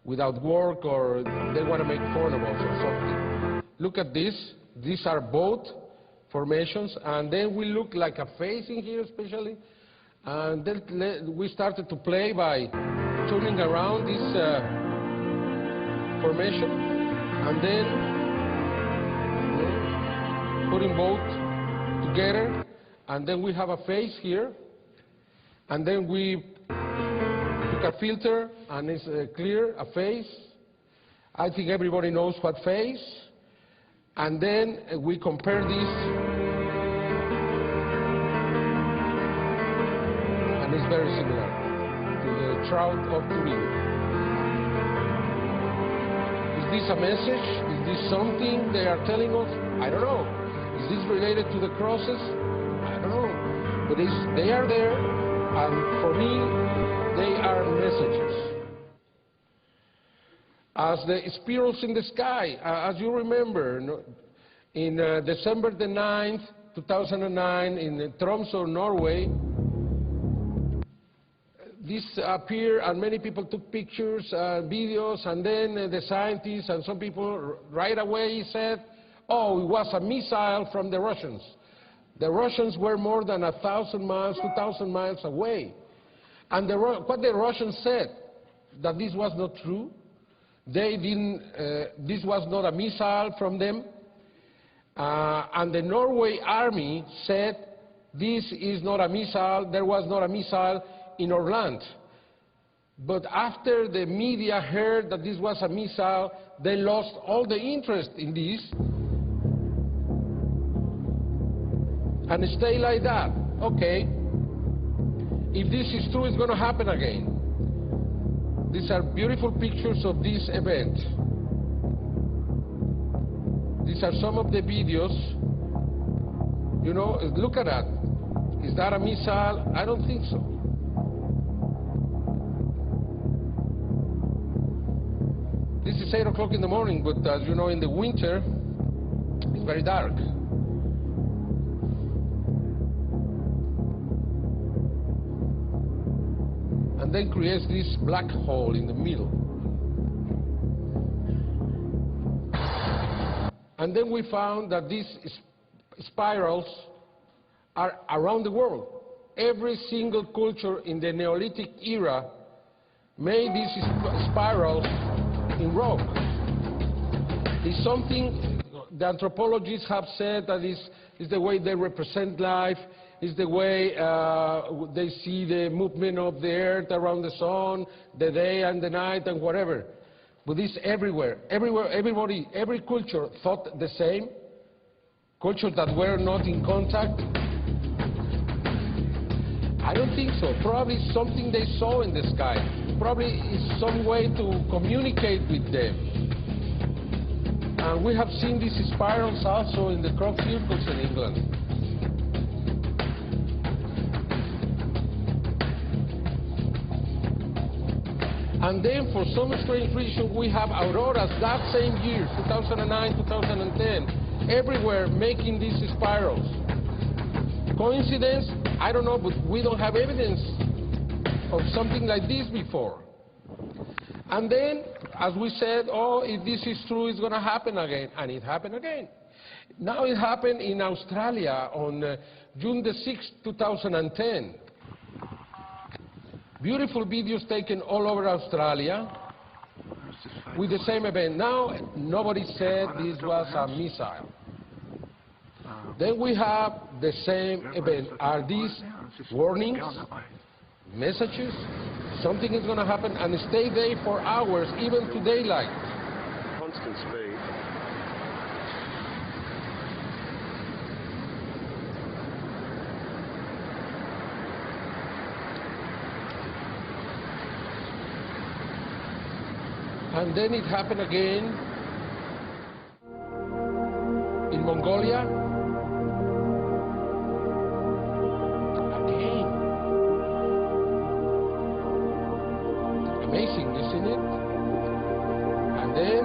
without work or they want to make fun of us or something. Look at this. These are both formations, and then we look like a face in here especially. And then we started to play by turning around this formation and then putting both together, and then we have a face here, and then we took a filter and it's clear, a face. I think everybody knows what face. And then we compare this, and it's very similar to the trout of Turin. Is this a message? Is this something they are telling us? I don't know. Is this related to the crosses? I don't know. But they are there, and for me, they are messages. As the spirals in the sky, as you remember, in December the 9th, 2009, in Tromsø, Norway, this appeared and many people took pictures, videos, and then the scientists and some people right away said, oh, it was a missile from the Russians. The Russians were more than 1,000 miles, 2,000 miles away. And what the Russians said, that this was not true. They didn't, this was not a missile from them. And the Norway army said, this is not a missile, there was not a missile in our land. But after the media heard that this was a missile, they lost all the interest in this. And stay like that. Okay, if this is true, it's going to happen again. These are beautiful pictures of this event. These are some of the videos. You know, look at that. Is that a missile? I don't think so. This is 8 o'clock in the morning, but as you know, in the winter, it's very dark. And then creates this black hole in the middle. And then we found that these spirals are around the world. Every single culture in the Neolithic era made these spirals in rock. It's something the anthropologists have said that is the way they represent life, is the way they see the movement of the earth around the sun, the day and the night and whatever. But it's everywhere. Everybody, every culture thought the same. Cultures that were not in contact. I don't think so. Probably something they saw in the sky. Probably is some way to communicate with them. And we have seen these spirals also in the crop circles in England. And then for some strange reason we have auroras that same year, 2009, 2010, everywhere making these spirals. Coincidence? I don't know, but we don't have evidence of something like this before. And then, as we said, oh, if this is true, it's going to happen again. And it happened again. Now it happened in Australia on June the 6th, 2010. Beautiful videos taken all over Australia with the same event. Now, nobody said this was a missile. Then we have the same event. Are these warnings, messages? Something is going to happen, and stay there for hours, even to daylight. Constant speed. And then it happened again in Mongolia. Again. Amazing, isn't it? And then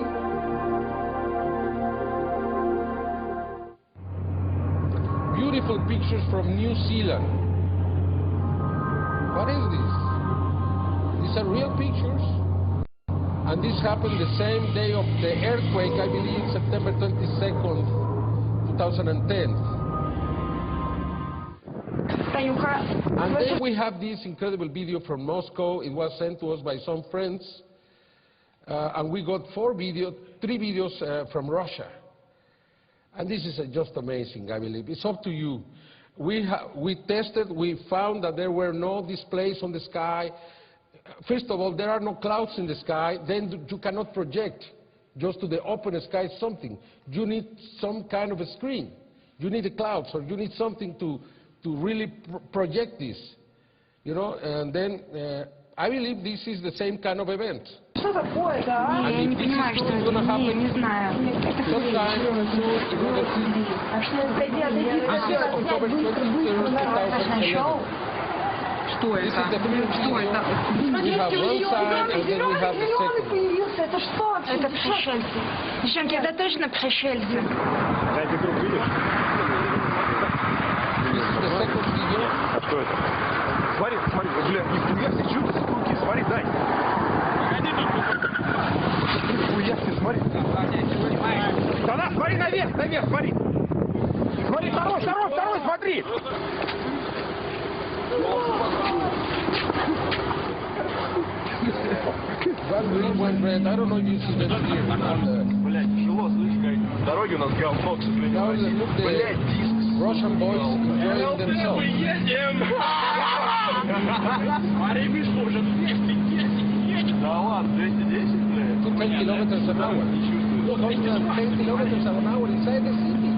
beautiful pictures from New Zealand. What is this? These are real pictures. And this happened the same day of the earthquake, I believe, September 22nd, 2010. And then we have this incredible video from Moscow. It was sent to us by some friends. And we got three videos from Russia. And this is just amazing, I believe. It's up to you. We tested, we found that there were no displays on the sky. First of all, there are no clouds in the sky. Then you cannot project just to the open sky something. You need some kind of a screen. You need the clouds, or you need something to really project this. You know, and then I believe this is the same kind of event. Что такое? Да. Я не понимаю, что это. Не знаю. Что это? Что это? Это что? Это пришельцы. Девчонки, это точно пришельцы. Дайте друг, видишь? А что это? Смотри, смотри, бля, нихуя ты что ты руки, смотри, дай. Нихуя ты, смотри. Да, смотри наверх, смотри. Смотри, второй, смотри. One green, one red. I don't know if you see that here. Блядь, тяжело, слышь, как дороги у нас говно, к сожалению. Блядь, диск. Russian boys enjoying themselves. Смотри, Мишка, уже 210. Да ладно, 210, блядь. 10 kilometers an hour. Не чувствуешь. 10 kilometers an hour inside the city.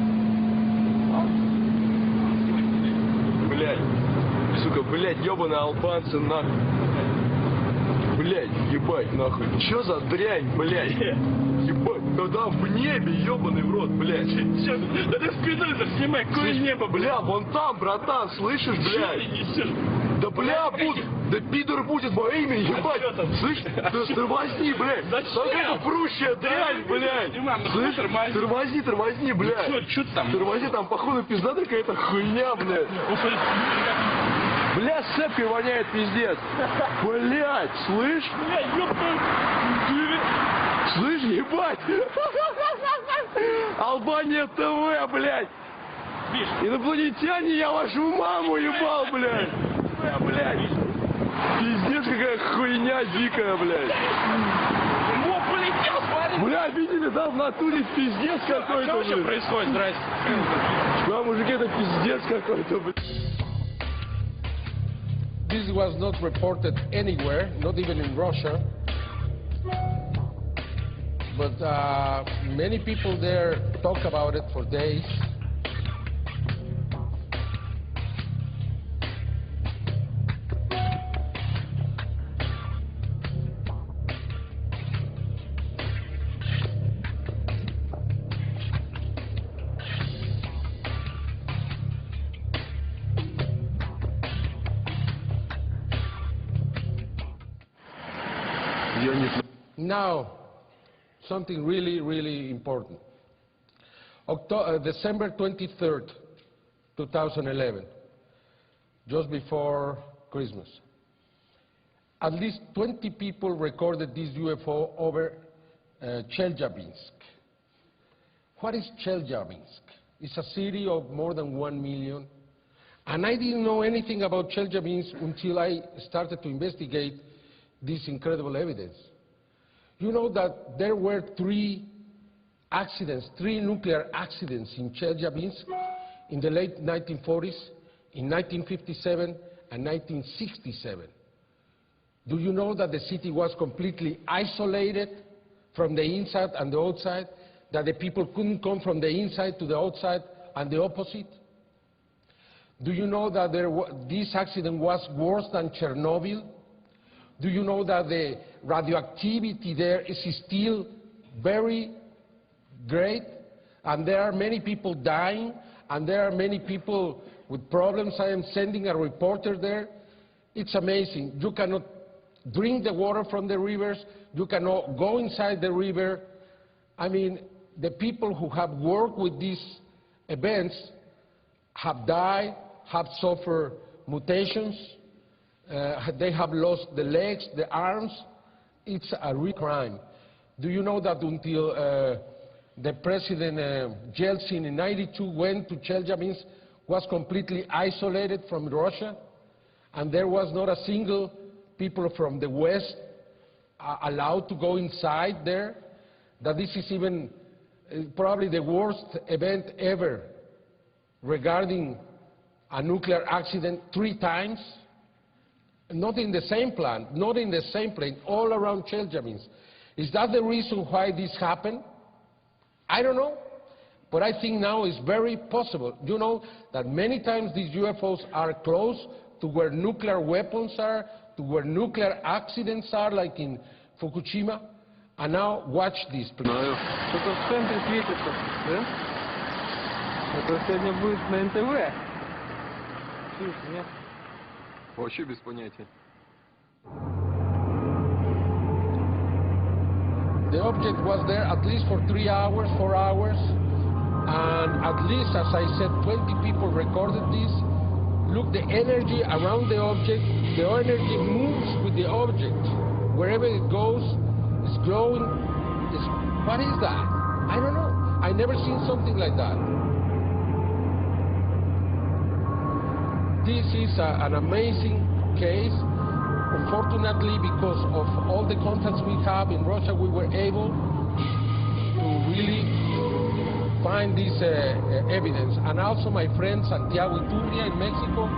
Блядь, сука, блядь, ебаные албанцы, нахуй. Блядь, ебать, нахуй. Чё за дрянь, блядь? Ебать, когда в небе, ебаный в рот, блядь. Да ты спину-то снимай, какое небо, бля, вон там, братан, слышишь, блядь? Да бля, да пидор будет во имя, ебать. Слышь, тормозни, блядь. Какая-то прущая дрянь, блядь. Слышь, тормозни, блядь. Чё там? Тормозни, там, походу, пиздата какая-то хуйня, блядь. Бля, сцепки воняет, пиздец. Блядь, слышь? Слышь, ебать. Албания ТВ, блядь. Инопланетяне, я вашу маму ебал, блядь. Блядь. Пиздец, какая хуйня дикая, блядь. Бля, видели, да, в натуре пиздец какой-то, блядь. Что происходит, здрасте? Да, мужики, это пиздец какой-то, блядь. This was not reported anywhere, not even in Russia. But many people there talk about it for days. Now, something really, really important. December 23rd, 2011, just before Christmas, at least 20 people recorded this UFO over Chelyabinsk. What is Chelyabinsk? It's a city of more than 1 million. And I didn't know anything about Chelyabinsk until I started to investigate this incredible evidence. You know that there were three nuclear accidents in Chelyabinsk in the late 1940s, in 1957 and 1967. Do you know that the city was completely isolated from the inside and the outside, that the people couldn't come from the inside to the outside and the opposite? Do you know that this accident was worse than Chernobyl? Do you know that the radioactivity there is still very great, and there are many people dying, and there are many people with problems? I am sending a reporter there. It's amazing. You cannot drink the water from the rivers. You cannot go inside the river. I mean, the people who have worked with these events have died, have suffered mutations, they have lost the legs, the arms. It's a real crime. Do you know that until the President Yeltsin in '92 went to Chelyabinsk, was completely isolated from Russia, and there was not a single people from the West allowed to go inside there? That this is even probably the worst event ever regarding a nuclear accident 3 times, not in the same plant, not in the same plane, all around Chelyabinsk. Is that the reason why this happened? I don't know, but I think now it's very possible. You know that many times these UFOs are close to where nuclear weapons are, to where nuclear accidents are, like in Fukushima. And now watch this, please. Что-то в центре светится, да? Это сегодня будет на НТВ. Чушь, нет? Вообще без понятия. The object was there at least for 3 hours, 4 hours, and at least, as I said, 20 people recorded this. Look, the energy around the object, the energy moves with the object. Wherever it goes, it's glowing. What is that? I don't know. I never seen something like that. This is an amazing case. Unfortunately, because of all the contacts we have in Russia, we were able to really find this evidence. And also my friend Santiago Iturria in Mexico,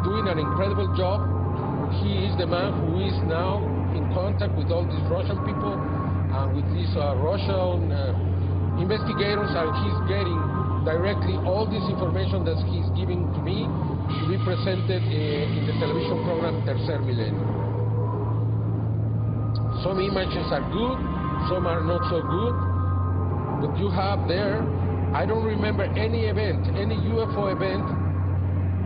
doing an incredible job. He is the man who is now in contact with all these Russian people and with these Russian investigators, and he's getting directly all this information that he's giving to me to be presented in the television program Tercer Milenio. Some images are good, some are not so good, but you have there, I don't remember any event, any UFO event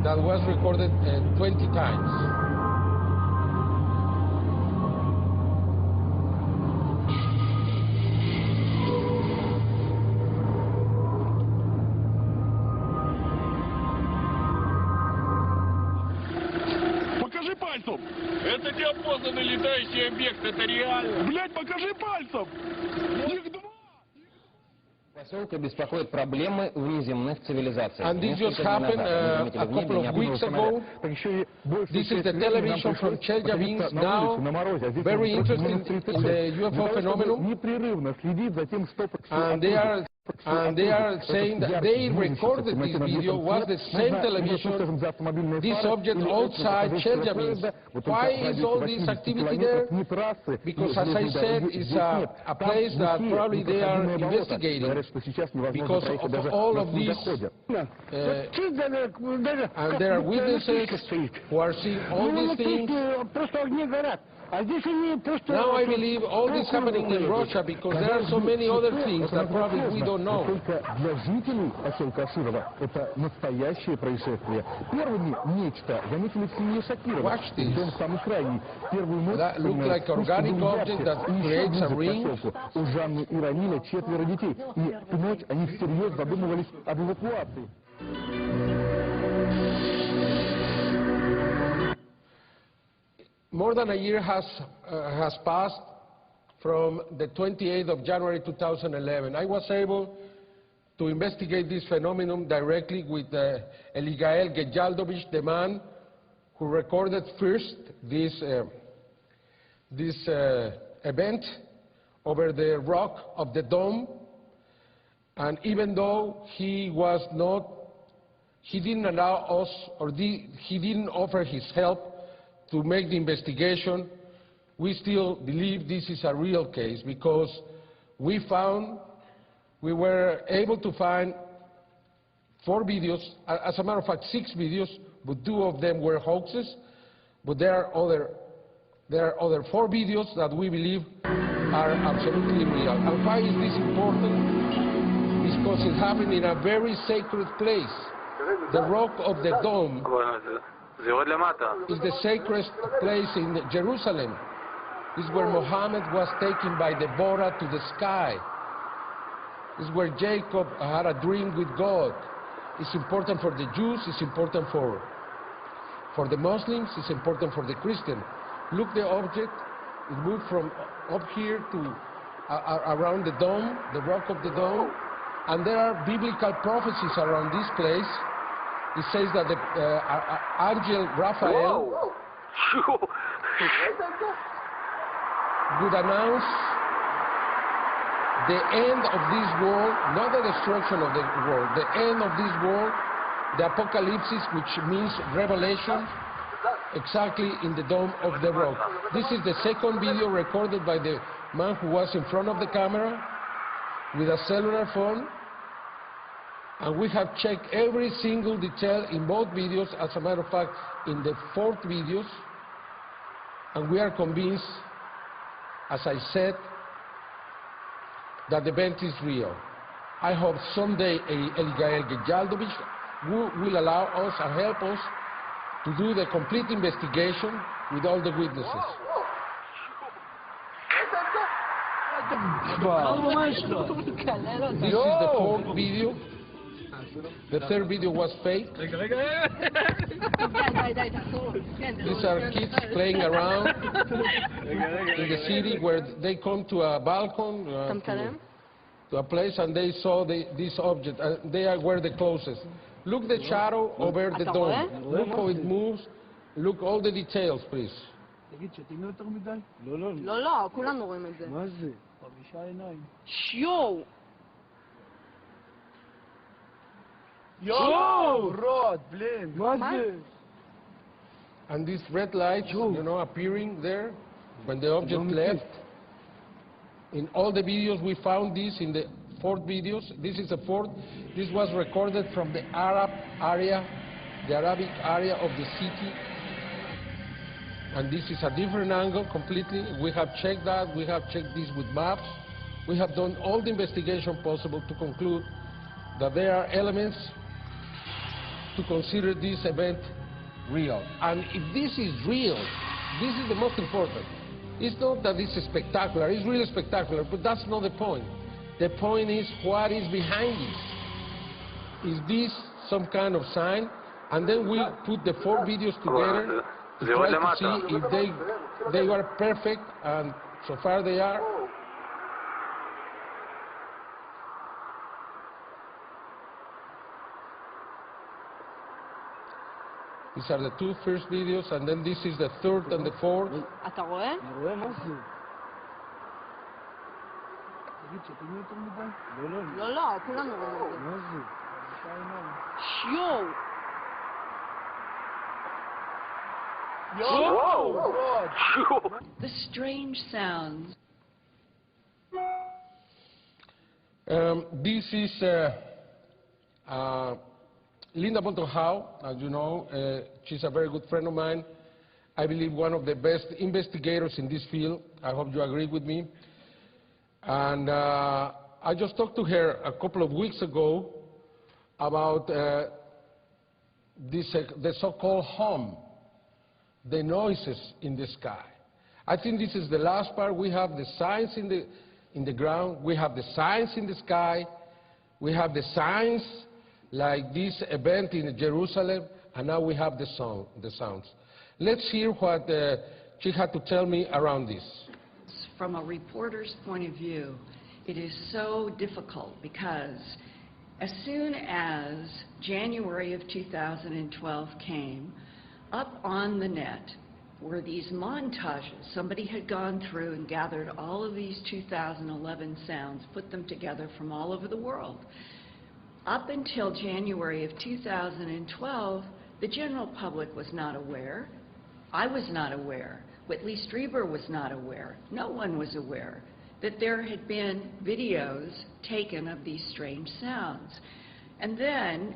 that was recorded 20 times. Это неопознанный летающий объект, это реально. Блядь, покажи пальцем! Их 2! Поселка беспокоят проблемы внеземных цивилизаций. And this just happened a couple of weeks ago. This is the television from Chelyabinsk now. Very interesting in the UFO phenomenon. And they are saying that they recorded this video, was the same television, this object outside Chelyabinsk. Why is all this activity there? Because, as I said, it's a place that probably they are investigating because of all of these. And there are witnesses who are seeing all these things. Now I believe all this happening in Russia because there are so many other things that probably we don't know. Для жителей поселка Аширово это настоящее происшествие. Первыми нечто заметили в семье Шакирова. Дом самый крайний. Первую ночь like organic object that creates a ring. У Жанны и Рамиля 4 детей. И в ночь они всерьез задумывались об эвакуации. More than a year has passed from the 28th of January 2011. I was able to investigate this phenomenon directly with Eligael Gejaldovich, the man who recorded first this event over the rock of the dome. And even though he didn't allow us, or he didn't offer his help to make the investigation, we still believe this is a real case because we were able to find 4 videos, as a matter of fact 6 videos, but 2 of them were hoaxes, but there are other 4 videos that we believe are absolutely real. And why is this important? Because it happened in a very sacred place. The rock of the dome is the sacred place in Jerusalem. It's where Muhammad was taken by Deborah to the sky. It's where Jacob had a dream with God. It's important for the Jews, it's important for the Muslims, it's important for the Christian. Look, the object, it moved from up here to around the dome, the rock of the dome, and there are biblical prophecies around this place. It says that the angel Raphael would announce the end of this world, not the destruction of the world, the end of this world, the apocalypse, which means revelation, exactly in the dome of the rock. This is the second video recorded by the man who was in front of the camera with a cellular phone, and we have checked every single detail in both videos, as a matter of fact, in the fourth videos, and we are convinced, as I said, that the event is real. I hope someday Gael Gejaldovic will allow us and help us to do the complete investigation with all the witnesses. This is the fourth video. The third video was fake. These are kids playing around in the city where they come to a balcony, to a place, and they saw this object. They were the closest. Look the shadow over the dome. Look how it moves. Look all the details, please. לא, כולנו רואים את זה. מה זה? 5 עיניים. יואו! יואו! רוד, בלין. מה זה? And these red lights, you know, appearing there when the object left. In all the videos we found this in the fourth videos. This is the fourth. This was recorded from the Arab area, the Arabic area of the city. And this is a different angle completely. We have checked that. We have checked this with maps. We have done all the investigation possible to conclude that there are elements to consider this event real. And if this is real, this is the most important. It's not that it's spectacular. It's really spectacular, but that's not the point. The point is what is behind this. Is this some kind of sign? And then we put the 4 videos together to try to see if they were perfect, and so far they are. These are the 2 first videos, and then this is the 3rd and the 4th. אתה רואה? אני רואה מה זה. תגיד, שתינו יותר מדי? לא, לא, כולנו רואים את זה. מה זה? 5 עיניים. יואו! The strange sounds. This is Linda Montohau, as you know. She's a very good friend of mine. I believe one of the best investigators in this field. I hope you agree with me. And I just talked to her a couple of weeks ago about the so-called hum, the noises in the sky. I think this is the last part. We have the signs in the ground. We have the signs in the sky. We have the signs like this event in Jerusalem, and now we have the sounds. Let's hear what she had to tell me around this. From a reporter's point of view, it is so difficult because as soon as January of 2012 came, up on the net were these montages. Somebody had gone through and gathered all of these 2011 sounds, put them together from all over the world. Up until January of 2012, the general public was not aware. I was not aware. Whitley Strieber was not aware. No one was aware that there had been videos taken of these strange sounds. And then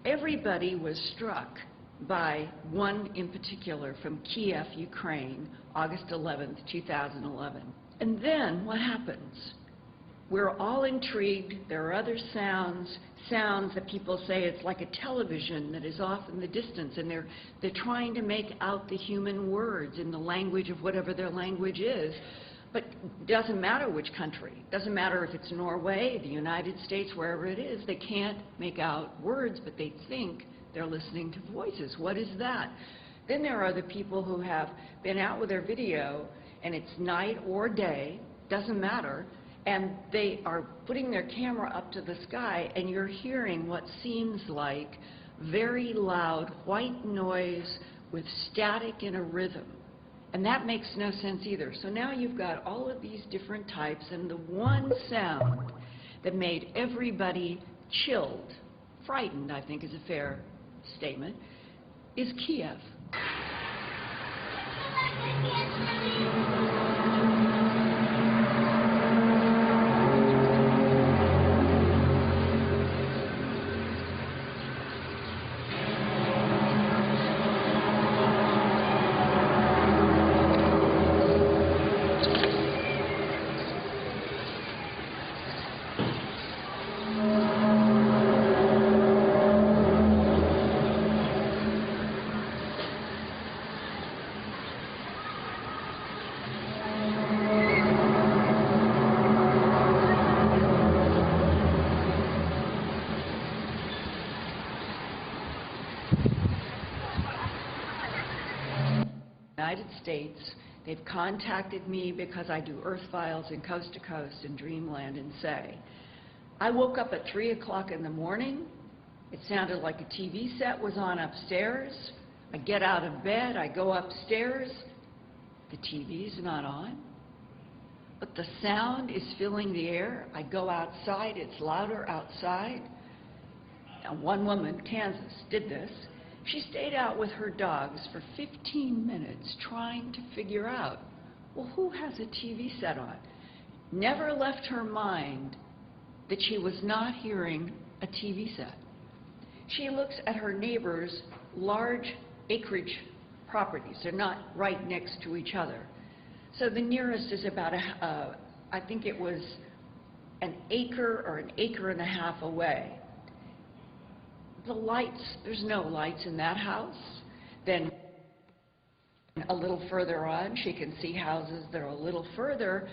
everybody was struck by one in particular from Kiev, Ukraine, August 11th, 2011. And then what happens? We're all intrigued. There are other sounds that people say it's like a television that is off in the distance, and they're trying to make out the human words in the language of whatever their language is But it doesn't matter which country. It doesn't matter if it's Norway, the United States, wherever it is. They can't make out words, but they think they're listening to voices. What is that? Then there are the people who have been out with their video, and it's night or day, doesn't matter, and they are putting their camera up to the sky, and you're hearing what seems like very loud white noise with static in a rhythm. And that makes no sense either. So now you've got all of these different types, and the one sound that made everybody chilled, frightened, I think is a fair statement, is Kiev. United States. They've contacted me because I do Earth Files and Coast to Coast and Dreamland and Say. I woke up at 3 o'clock in the morning. It sounded like a TV set was on upstairs. I get out of bed, I go upstairs. The TV's not on, but the sound is filling the air. I go outside, it's louder outside. And one woman, Kansas, did this. She stayed out with her dogs for 15 minutes trying to figure out, well, who has a TV set on? Never left her mind that she was not hearing a TV set. She looks at her neighbors' large acreage properties. They're not right next to each other. So the nearest is about, I think it was an acre or an acre and a half away. The lights, there's no lights in that house. Then a little further on, she can see houses that are a little further,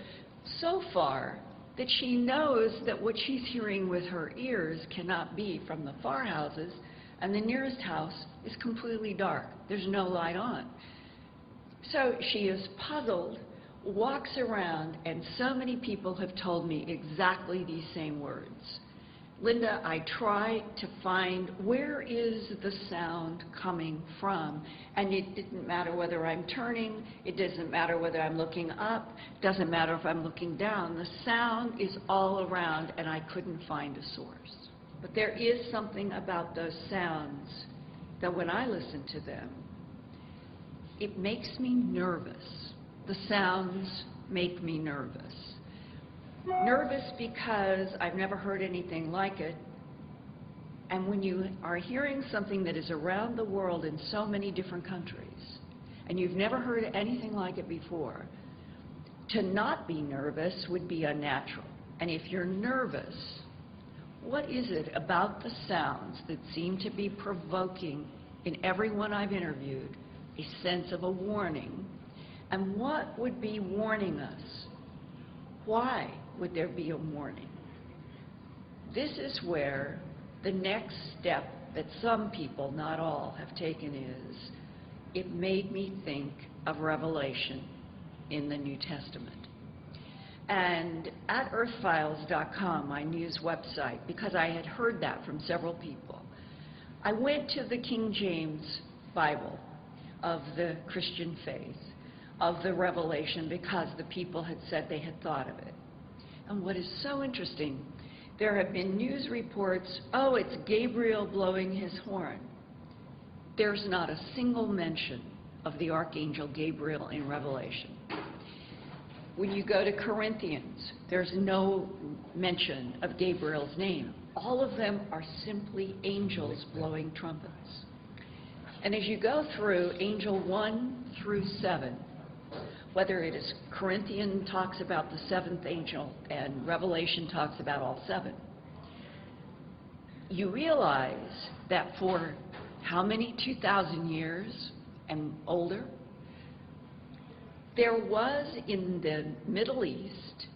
so far that she knows that what she's hearing with her ears cannot be from the far houses, and the nearest house is completely dark. There's no light on. So she is puzzled, walks around, and so many people have told me exactly these same words. Linda, I try to find where is the sound coming from, and it didn't matter whether I'm turning, it doesn't matter whether I'm looking up, doesn't matter if I'm looking down. The sound is all around, and I couldn't find a source. But there is something about those sounds that when I listen to them, it makes me nervous. The sounds make me nervous. Nervous because I've never heard anything like it. And when you are hearing something that is around the world in so many different countries, and you've never heard anything like it before, to not be nervous would be unnatural. And if you're nervous, what is it about the sounds that seem to be provoking in everyone I've interviewed a sense of a warning? And what would be warning us? Why would there be a warning? This is where the next step that some people, not all, have taken is, it made me think of Revelation in the New Testament. And at earthfiles.com, my news website, because I had heard that from several people, I went to the King James Bible of the Christian faith, of the Revelation, because the people had said they had thought of it. And what is so interesting, there have been news reports, oh, it's Gabriel blowing his horn. There's not a single mention of the Archangel Gabriel in Revelation. When you go to Corinthians, there's no mention of Gabriel's name. All of them are simply angels blowing trumpets. And as you go through angel 1 through 7, whether it is Corinthian talks about the seventh angel and Revelation talks about all seven, you realize that for how many, 2,000 years and older, There was in the Middle East,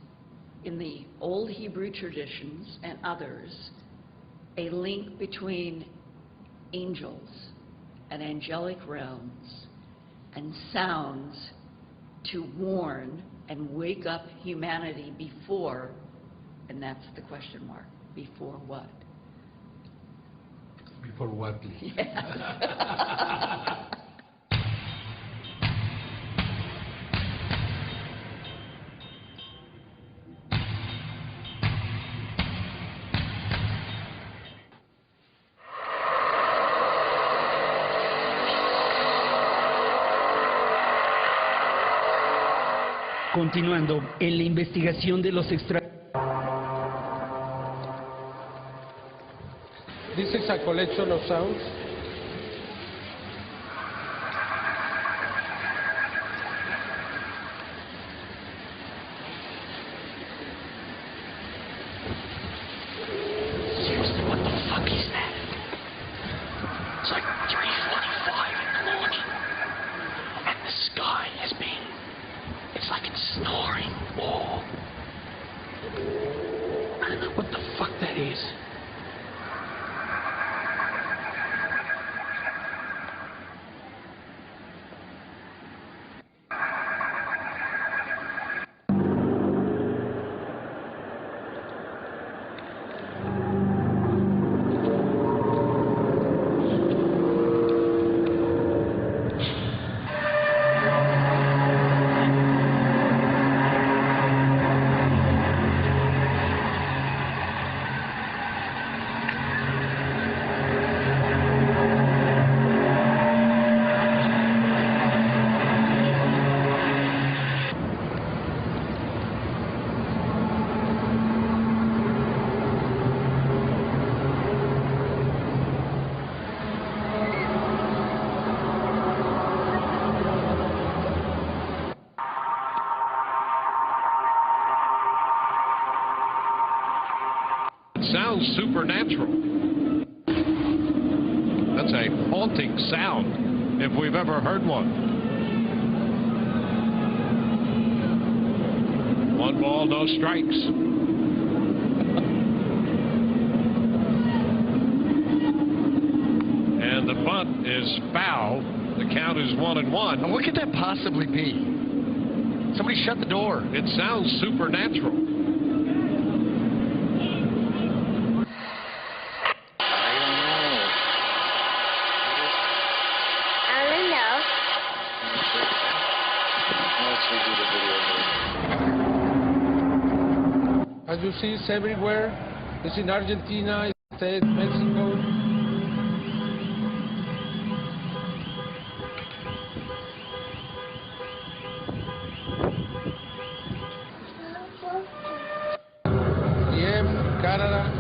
in the old Hebrew traditions and others, a link between angels and angelic realms and sounds to warn and wake up humanity before, and that's the question mark, before what? Before what, please? Yes. Continuando, en la investigación de los extra... This is a collection of sounds. Seriously, what the fuck is that? It's like 3:45 in the morning, and the sky has been... It's like it's snoring. Oh. I don't know what the fuck that is. Sounds supernatural. That's a haunting sound, if we've ever heard one. One ball, no strikes. And the bunt is foul. The count is 1-1. And what could that possibly be? Somebody shut the door. It sounds supernatural. As you see, it's everywhere. It's in Argentina, it's in Mexico. Canada.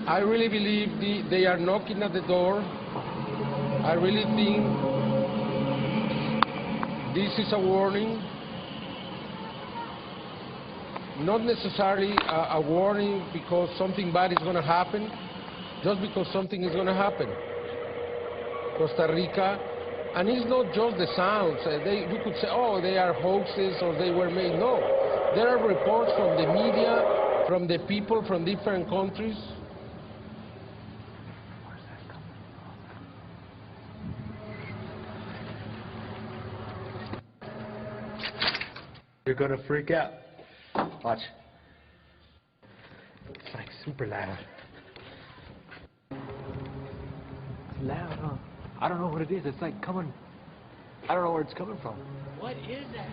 I really believe they are knocking at the door. I really think this is a warning. Not necessarily a warning because something bad is going to happen, just because something is going to happen. Costa Rica, and it's not just the sounds. You could say, oh, they are hoaxes or they were made. No, there are reports from the media, from the people from different countries. You're gonna freak out. Watch. It's like super loud. It's loud, huh? I don't know what it is. It's like coming... I don't know where it's coming from. What is that?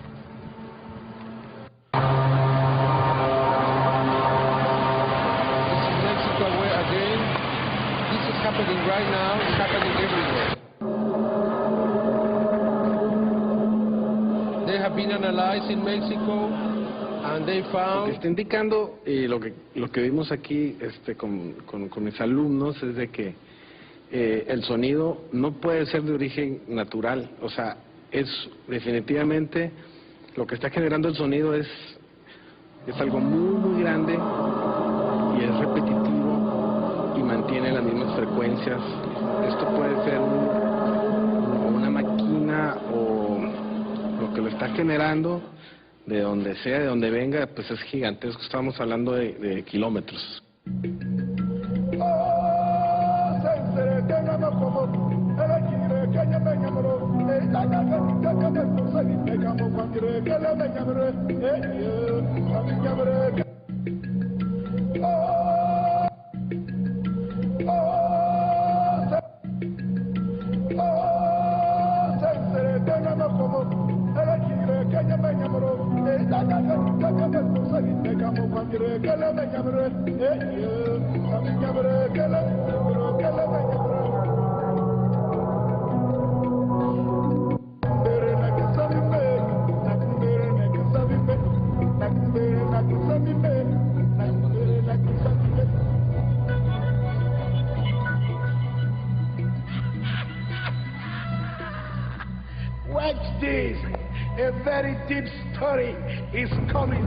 This is Mexico again. This is happening right now. It's happening everywhere. They have been analyzed in Mexico, And they Lo que found está indicando y lo que vimos aquí con mis alumnos es de que el sonido no puede ser de origen natural, o sea, es definitivamente lo que está generando el sonido es algo muy grande y es repetitivo y mantiene las mismas frecuencias. Esto puede ser una máquina o lo que lo está generando, de donde sea, de donde venga, pues es gigantesco. Estamos hablando de kilómetros. Watch this. A very deep story is coming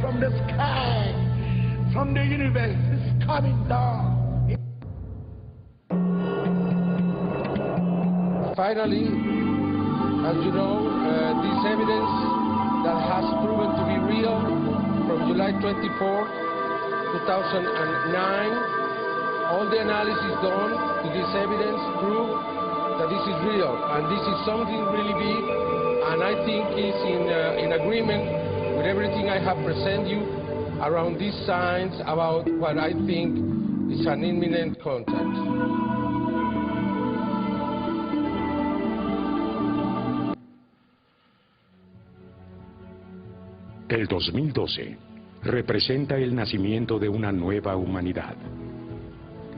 from the sky, from the universe. It's coming down. finally, as you know, this evidence that has proven to be real from July 24, 2009, all the analysis done to this evidence prove that this is real, and this is something really big, and I think is in agreement with everything I have presented you around these signs about what I think is an imminent contact. El 2012 representa el nacimiento de una nueva humanidad.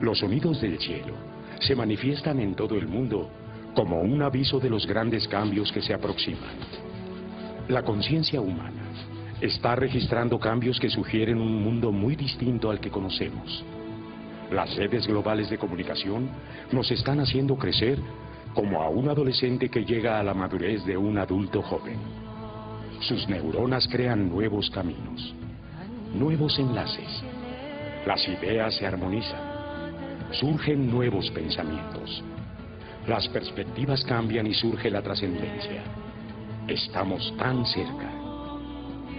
Los sonidos del cielo se manifiestan en todo el mundo como un aviso de los grandes cambios que se aproximan. La conciencia humana está registrando cambios que sugieren un mundo muy distinto al que conocemos. Las redes globales de comunicación nos están haciendo crecer como a un adolescente que llega a la madurez de un adulto joven. Sus neuronas crean nuevos caminos, nuevos enlaces. Las ideas se armonizan. Surgen nuevos pensamientos. Las perspectivas cambian y surge la trascendencia. Estamos tan cerca.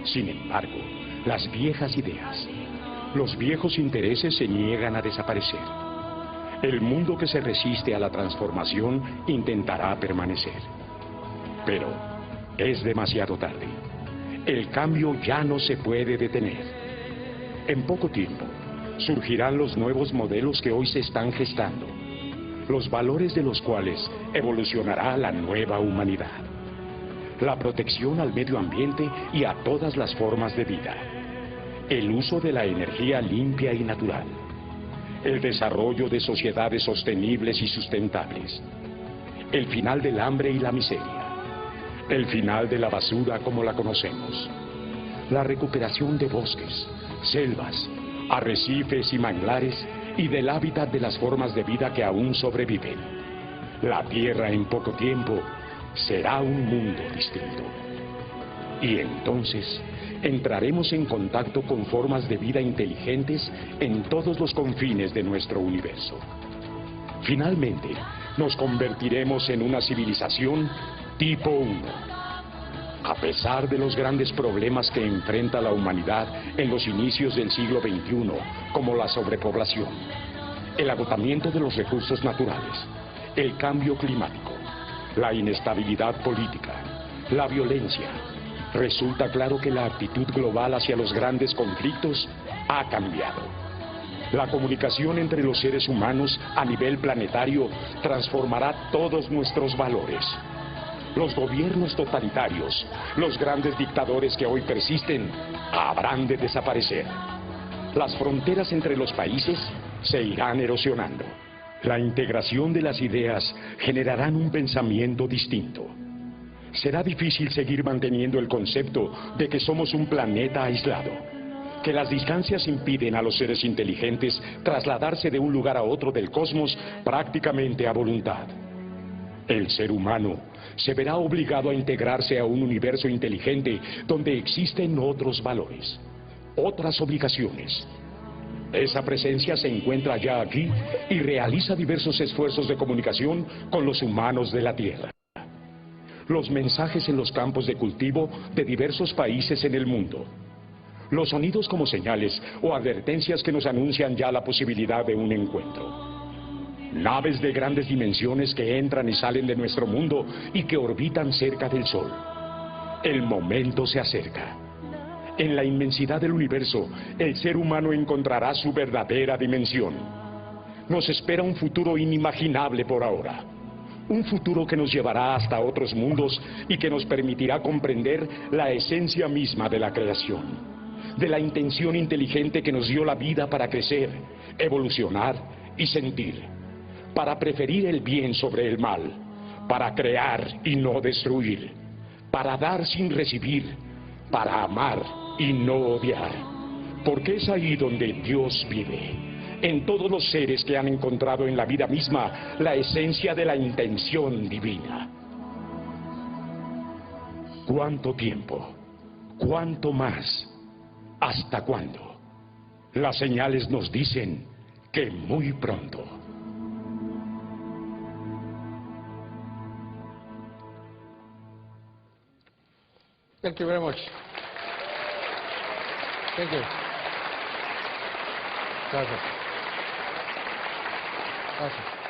Sin embargo, las viejas ideas, los viejos intereses se niegan a desaparecer. El mundo que se resiste a la transformación intentará permanecer. Pero es demasiado tarde. El cambio ya no se puede detener. En poco tiempo, surgirán los nuevos modelos que hoy se están gestando, los valores de los cuales evolucionará la nueva humanidad. La protección al medio ambiente y a todas las formas de vida. El uso de la energía limpia y natural. El desarrollo de sociedades sostenibles y sustentables. El final del hambre y la miseria. El final de la basura como la conocemos. La recuperación de bosques, selvas, arrecifes y manglares y del hábitat de las formas de vida que aún sobreviven. La Tierra en poco tiempo será un mundo distinto. Y entonces entraremos en contacto con formas de vida inteligentes en todos los confines de nuestro universo. Finalmente, nos convertiremos en una civilización tipo 1. A pesar de los grandes problemas que enfrenta la humanidad en los inicios del siglo XXI, como la sobrepoblación, el agotamiento de los recursos naturales, el cambio climático, la inestabilidad política, la violencia, resulta claro que la actitud global hacia los grandes conflictos ha cambiado. La comunicación entre los seres humanos a nivel planetario transformará todos nuestros valores. Los gobiernos totalitarios, los grandes dictadores que hoy persisten, habrán de desaparecer. Las fronteras entre los países se irán erosionando. La integración de las ideas generarán un pensamiento distinto. será difícil seguir manteniendo el concepto de que somos un planeta aislado, que las distancias impiden a los seres inteligentes trasladarse de un lugar a otro del cosmos prácticamente a voluntad. El ser humano se verá obligado a integrarse a un universo inteligente donde existen otros valores, otras obligaciones. Esa presencia se encuentra ya aquí y realiza diversos esfuerzos de comunicación con los humanos de la Tierra. Los mensajes en los campos de cultivo de diversos países en el mundo. Los sonidos como señales o advertencias que nos anuncian ya la posibilidad de un encuentro. Naves de grandes dimensiones que entran y salen de nuestro mundo y que orbitan cerca del Sol. El momento se acerca. En la inmensidad del universo, el ser humano encontrará su verdadera dimensión. Nos espera un futuro inimaginable por ahora. Un futuro que nos llevará hasta otros mundos y que nos permitirá comprender la esencia misma de la creación, de la intención inteligente que nos dio la vida para crecer, evolucionar y sentir, para preferir el bien sobre el mal, para crear y no destruir, para dar sin recibir, para amar y no odiar, porque es ahí donde Dios vive. En todos los seres que han encontrado en la vida misma la esencia de la intención divina. ¿Cuánto tiempo? ¿Cuánto más? ¿Hasta cuándo? Las señales nos dicen que muy pronto. Thank you very much. Thank you. Gracias. Gracias.